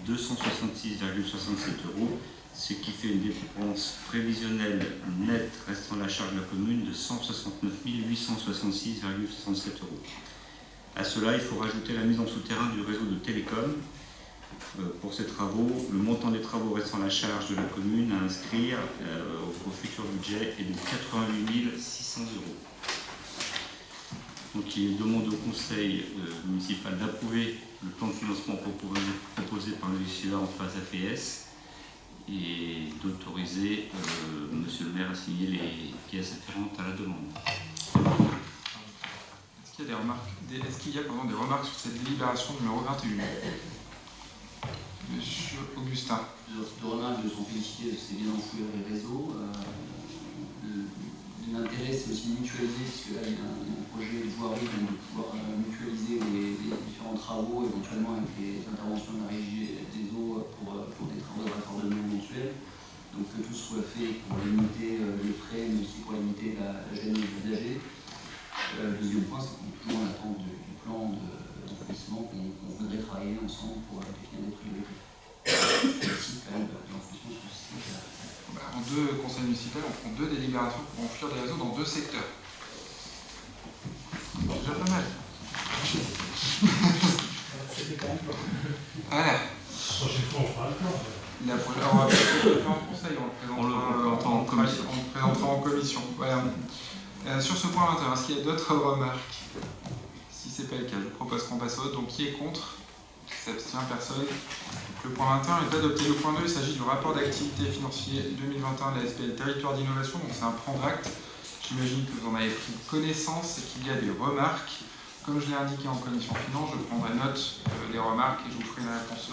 Speaker 11: 266,67 €, ce qui fait une dépense prévisionnelle nette restant à la charge de la commune de 169 866,67 €. À cela, il faut rajouter la mise en souterrain du réseau de télécom. Pour ces travaux, le montant des travaux restant à la charge de la commune à inscrire au futur budget est de 88 600 €. Donc il est demandé au conseil municipal d'approuver le plan de financement proposé par le législateur en phase APS et d'autoriser monsieur le maire à signer les pièces afférentes à la demande.
Speaker 1: Est-ce qu'il y a des remarques, des remarques sur cette délibération numéro 21? Monsieur Augustin.
Speaker 3: Deux remarques de son félicité, c'est bien enfouir les réseaux. L'intérêt, c'est aussi de mutualiser, parce que là, il y a un projet de voirie, donc de pouvoir mutualiser les différents travaux, éventuellement avec les interventions de la régie des eaux pour des travaux de raccordement éventuels. Donc que tout soit fait pour limiter les frais, mais aussi pour limiter la gêne des usagers. Le deuxième point, c'est qu'on est toujours en attente du plan d'enfouissement qu'on voudrait travailler ensemble pour définir des priorités. Merci quand même de l'enfouissement sur ce système.
Speaker 1: En deux conseils municipaux, on prend deux délibérations pour enfouir des réseaux dans deux secteurs. Déjà pas mal. Voilà.
Speaker 2: La prochaine fois, on fera le plan.
Speaker 1: La prochaine, on va peut-être le faire en conseil, on le présentera en commission. Voilà. Sur ce point 21, est-ce qu'il y a d'autres remarques? Si ce n'est pas le cas, je propose qu'on passe au vote. Donc qui est contre? Qui s'abstient? Personne. Le point 21 est adopté. Le point 2, il s'agit du rapport d'activité financier 2021 de la SPL Territoire d'Innovation. Donc c'est un prendre acte. J'imagine que vous en avez pris connaissance et qu'il y a des remarques. Comme je l'ai indiqué en commission finance, je prendrai note des remarques et je vous ferai une réponse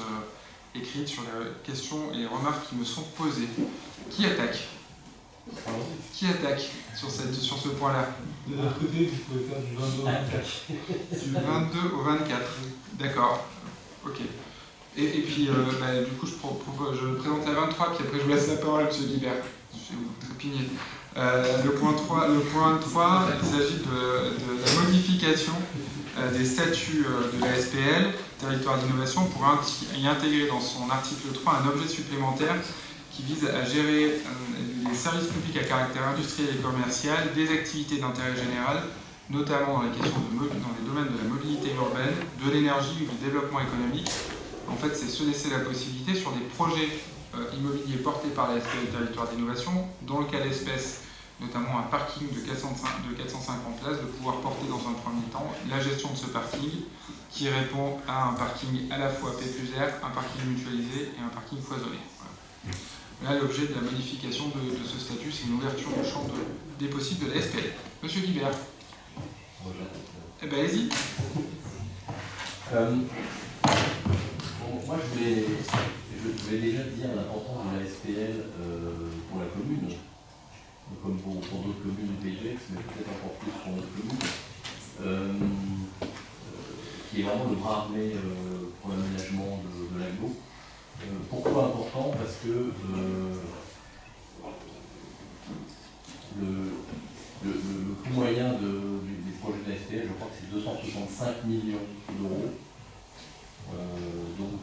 Speaker 1: écrite sur les questions et les remarques qui me sont posées. Qui attaque? Qui attaque sur ce point-là?
Speaker 9: De notre côté, vous pouvez faire du 22 au 24.
Speaker 1: Du 22 au 24. D'accord. Ok. Et puis, du coup, je présente la 23, puis après je vous laisse la parole, M. Guibert. Je vais vous trépigner. Le point 3, il s'agit de la modification des statuts de la SPL, Territoire d'Innovation, pour y intégrer dans son article 3 un objet supplémentaire qui vise à gérer les services publics à caractère industriel et commercial, des activités d'intérêt général, notamment dans les domaines de la mobilité urbaine, de l'énergie ou du développement économique. En fait, c'est se laisser la possibilité sur des projets immobiliers portés par la SPL Territoire d'Innovation, dans le cas d'espèce, notamment un parking de 450 places, de pouvoir porter dans un premier temps la gestion de ce parking qui répond à un parking à la fois P+R, un parking mutualisé et un parking foisonné. Voilà. Là, l'objet de la modification de ce statut, c'est une ouverture du champ des possibles de la SPL. Monsieur Guibert. Eh bien, allez-y.
Speaker 4: Moi, je vais déjà dire l'importance de la SPL pour la commune, comme pour d'autres communes du PGX, mais peut-être encore plus pour notre commune, qui est vraiment le bras armé pour l'aménagement de l'aglo. Pourquoi important? Parce que le coût moyen des projets de la SPL, je crois que c'est 265 millions d'euros. Donc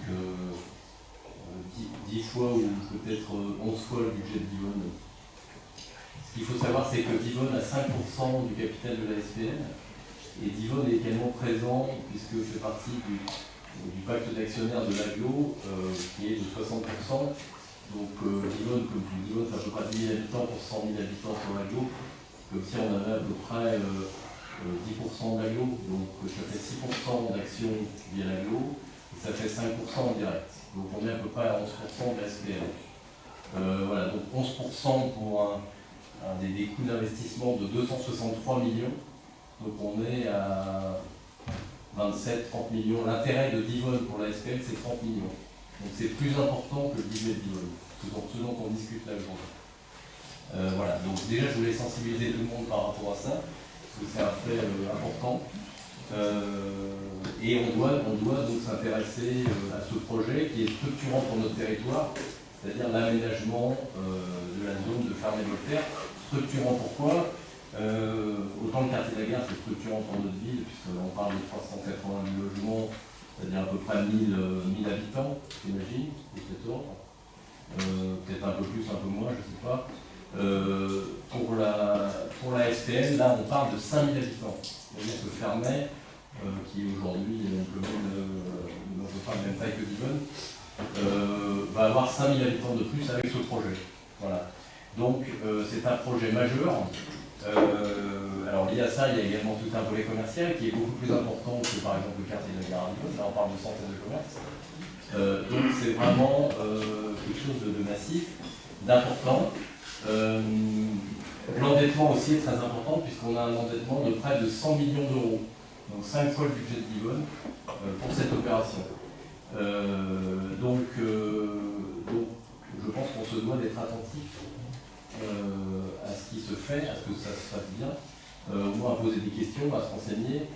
Speaker 4: 10 fois ou peut-être 11 fois le budget de Divonne. Ce qu'il faut savoir, c'est que Divonne a 5% du capital de la SPL et Divonne est également présent puisque je fais partie du pacte d'actionnaires de l'aglo qui est de 60%. Donc Divonne, comme je dis, Divonne, c'est à peu près 10 000 habitants pour 100 000 habitants sur l'aglo, comme si on avait à peu près 10% de l'aglo, donc ça fait 6% d'actions via l'aglo. Ça fait 5% en direct. Donc on est à peu près à 11% de la SPL. Voilà, donc 11% pour des coûts d'investissement de 263 millions. Donc on est à 27-30 millions. L'intérêt de Divonne pour la SPL, c'est 30 millions. Donc c'est plus important que le budget de Divonne. C'est ce dont on discute là aujourd'hui. Voilà, donc déjà je voulais sensibiliser tout le monde par rapport à ça, parce que c'est un fait important. Et on doit donc s'intéresser à ce projet qui est structurant pour notre territoire, c'est-à-dire l'aménagement de la zone de Ferney-Voltaire. Structurant pourquoi? Autant le quartier de la Gare, c'est structurant pour notre ville, puisqu'on parle de 380 000 logements c'est-à-dire à peu près 1000 habitants, j'imagine, de cet ordre. Peut-être un peu plus, un peu moins, je ne sais pas. Pour la SPL, là, on parle de 5000 habitants. C'est-à-dire que Ferney, qui aujourd'hui est à peu près la même taille que Divonne, va avoir 5000 habitants de plus avec ce projet. Voilà. Donc, c'est un projet majeur. Alors, lié à ça, il y a également tout un volet commercial qui est beaucoup plus important que, par exemple, le quartier de la Gare à Divonne. Là, on parle de centaines de commerces. Donc, c'est vraiment quelque chose de massif, d'important. L'endettement aussi est très important puisqu'on a un endettement de près de 100 millions d'euros, donc 5 fois le budget de Divonne pour cette opération. Donc, je pense qu'on se doit d'être attentif à ce qui se fait, à ce que ça se fasse bien, au moins à poser des questions, à se renseigner.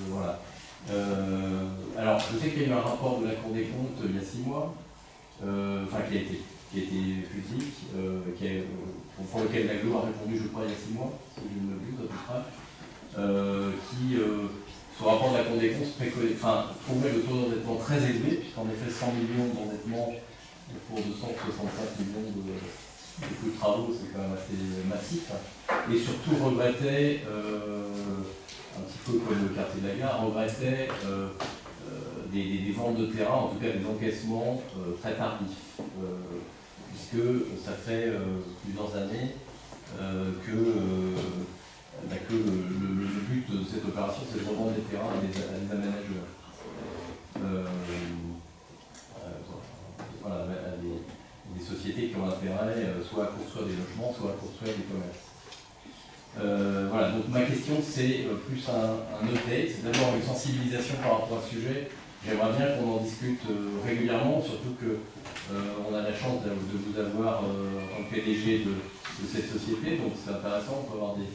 Speaker 4: Voilà. Alors, je sais qu'il y a eu un rapport de la Cour des comptes il y a 6 mois, qui a été public, pour lequel l'AGLO a répondu, je crois, il y a 6 mois, si je ne m'abuse, à peu près, ce rapport de la Cour des comptes trouvait le taux d'endettement très élevé, puisqu'en effet 100 millions d'endettement pour 265 millions de coûts de travaux, c'est quand même assez massif, et surtout regrettait, un petit peu comme le quartier de la Gare, regrettait des ventes de terrain, en tout cas des encaissements très tardifs, puisque ça fait plusieurs années que le but de cette opération, c'est de revendre des terrains à des aménageurs. Voilà, à des sociétés qui ont intérêt soit à construire des logements, soit à construire des commerces. Voilà, donc ma question c'est plus un update, c'est d'abord une sensibilisation par rapport à ce sujet. J'aimerais bien qu'on en discute régulièrement, surtout qu'on a la chance de vous avoir en PDG de cette société, donc c'est intéressant, on peut avoir des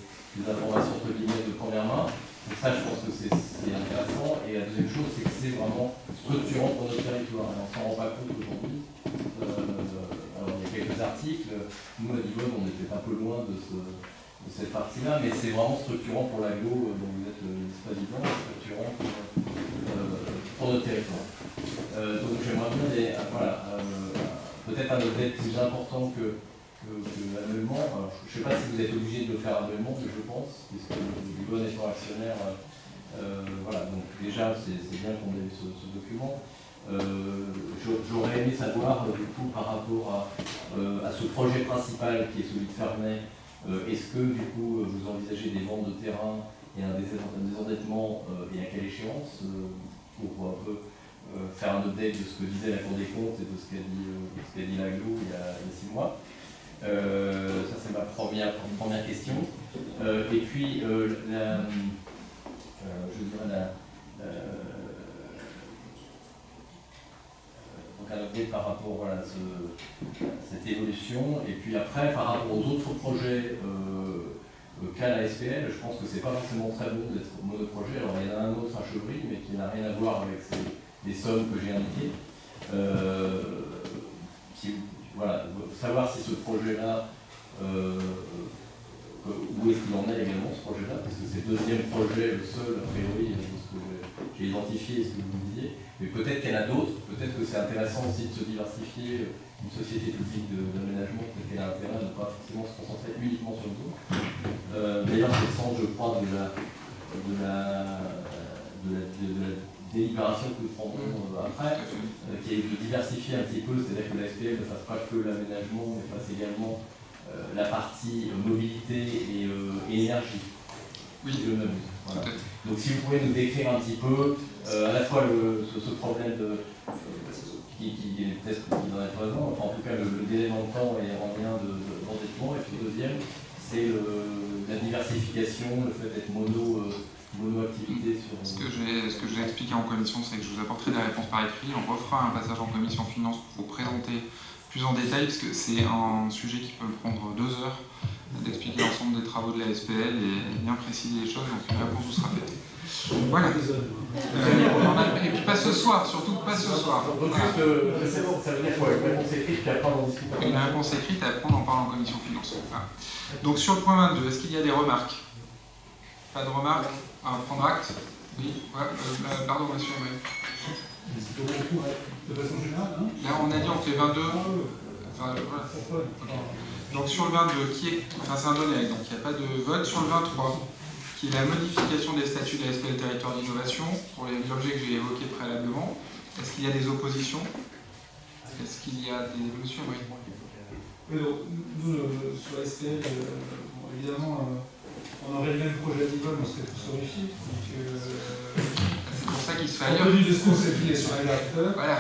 Speaker 4: informations entre guillemets de première main. Donc ça, je pense que c'est intéressant. Et la deuxième chose, c'est que c'est vraiment structurant pour notre territoire. Et on ne s'en rend pas compte aujourd'hui. Alors il y a quelques articles, nous à Divonne, on était un peu loin de cette partie-là, mais c'est vraiment structurant pour l'AGLO, dont vous êtes le vice-président, structurant pour notre territoire. Donc j'aimerais bien peut-être un update plus important que annuellement. Je ne sais pas si vous êtes obligé de le faire annuellement, mais je pense, puisque Divonne étant actionnaire, voilà, donc déjà c'est bien qu'on ait ce document. J'aurais aimé savoir du coup par rapport à ce projet principal qui est celui de Ferney, est-ce que du coup vous envisagez des ventes de terrain et un désendettement et à quelle échéance pour un peu faire un update de ce que disait la Cour des comptes et de ce qu'a dit l'AGLO il y a 6 mois. Ça c'est ma première question. Et puis je dirais donc un update par rapport à cette évolution, et puis après par rapport aux autres projets qu'a la SPL, je pense que c'est pas forcément très bon d'être monoprojet. Alors il y en a un autre à Chevry, mais qui n'a rien à voir avec les sommes que j'ai indiquées. Voilà, savoir si ce projet-là, où est-ce qu'il en est également ce projet-là, parce que c'est le deuxième projet, le seul a priori, de ce que j'ai identifié et ce que vous me disiez, mais peut-être qu'il y en a d'autres, peut-être que c'est intéressant aussi de se diversifier. Une société publique d'aménagement, peut-être qu'elle a intérêt à ne pas forcément se concentrer uniquement sur le zoo. D'ailleurs, c'est le sens, je crois, de la délibération que nous prendrons après, qui est de diversifier un petit peu, c'est-à-dire que la SPL ne fasse pas que l'aménagement, mais fasse également la partie mobilité et énergie. Oui. Voilà. Donc si vous pouvez nous décrire un petit peu à la fois ce problème qui est peut-être qui en est présent, enfin en tout cas le délai dans le temps et en lien d'endettement, et puis le deuxième, c'est la diversification, le fait d'être mono-activité sur... Ce que
Speaker 1: j'ai expliqué en commission, c'est que je vous apporterai des réponses par écrit. On refera un passage en commission finance pour vous présenter plus en détail, parce que c'est un sujet qui peut prendre 2 heures d'expliquer l'ensemble des travaux de la SPL et bien préciser les choses, donc une réponse vous sera faite. Voilà. Et puis pas ce soir, surtout pas ce soir.
Speaker 4: Donc ça veut dire quoi? Une réponse écrite, puis après on en discute.
Speaker 1: Une réponse écrite, et après on en parle en commission finance. Voilà. Donc sur le point 22, est-ce qu'il y a des remarques? Pas de remarques? À prendre acte. Oui, pardon, monsieur. Oui.
Speaker 9: De façon générale, hein.
Speaker 1: Là, on a dit on fait 22. Enfin, voilà. Donc sur le 22, c'est un donné, donc il n'y a pas de vote. Sur le 23, qui est la modification des statuts de la SPL Territoire d'innovation, pour l'objet que j'ai évoqué préalablement. Est-ce qu'il y a des oppositions? Est-ce qu'il y a des... Monsieur, oui.
Speaker 9: Oui, donc, nous, sur la SPL, évidemment, on aurait le même projet à niveau, on serait tous horrifiés.
Speaker 1: C'est pour ça qu'il se fait ailleurs.
Speaker 9: Compte tenu de ce qu'on s'est dit sur la gare tout à l'heure.
Speaker 1: Voilà.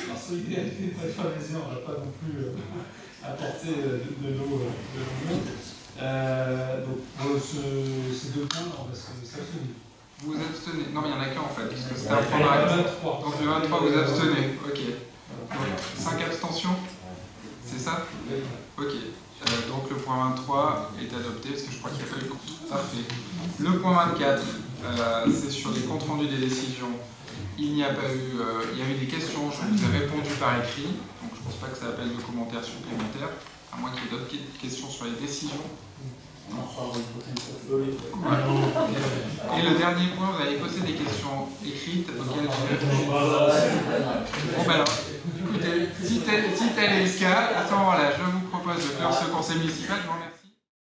Speaker 9: Par solidarité très pharisienne, on ne va pas non plus apporter de l'eau. Donc, ces deux points, on va s'abstenir.
Speaker 1: Vous vous abstenez? Non, mais il n'y en a qu'un en fait, parce que c'était un point d'arrêt. Donc le 23, vous abstenez. Ok. Donc 5 abstentions? C'est ça? Ok. Donc le point 23 est adopté, parce que je crois qu'il n'y a pas eu de contre. Parfait. Le point 24, c'est sur les comptes rendus des décisions. Il n'y a pas eu... il y a eu des questions, je vous ai répondu par écrit, donc je ne pense pas que ça appelle de commentaires supplémentaires, à moins qu'il y ait d'autres questions sur les décisions. Et le dernier point, vous avez posé des questions écrites auxquelles j'ai répondu. Bon, ben alors, écoutez, si tel est le cas, à ce moment-là, je vous propose de clore ce conseil municipal. Je vous remercie.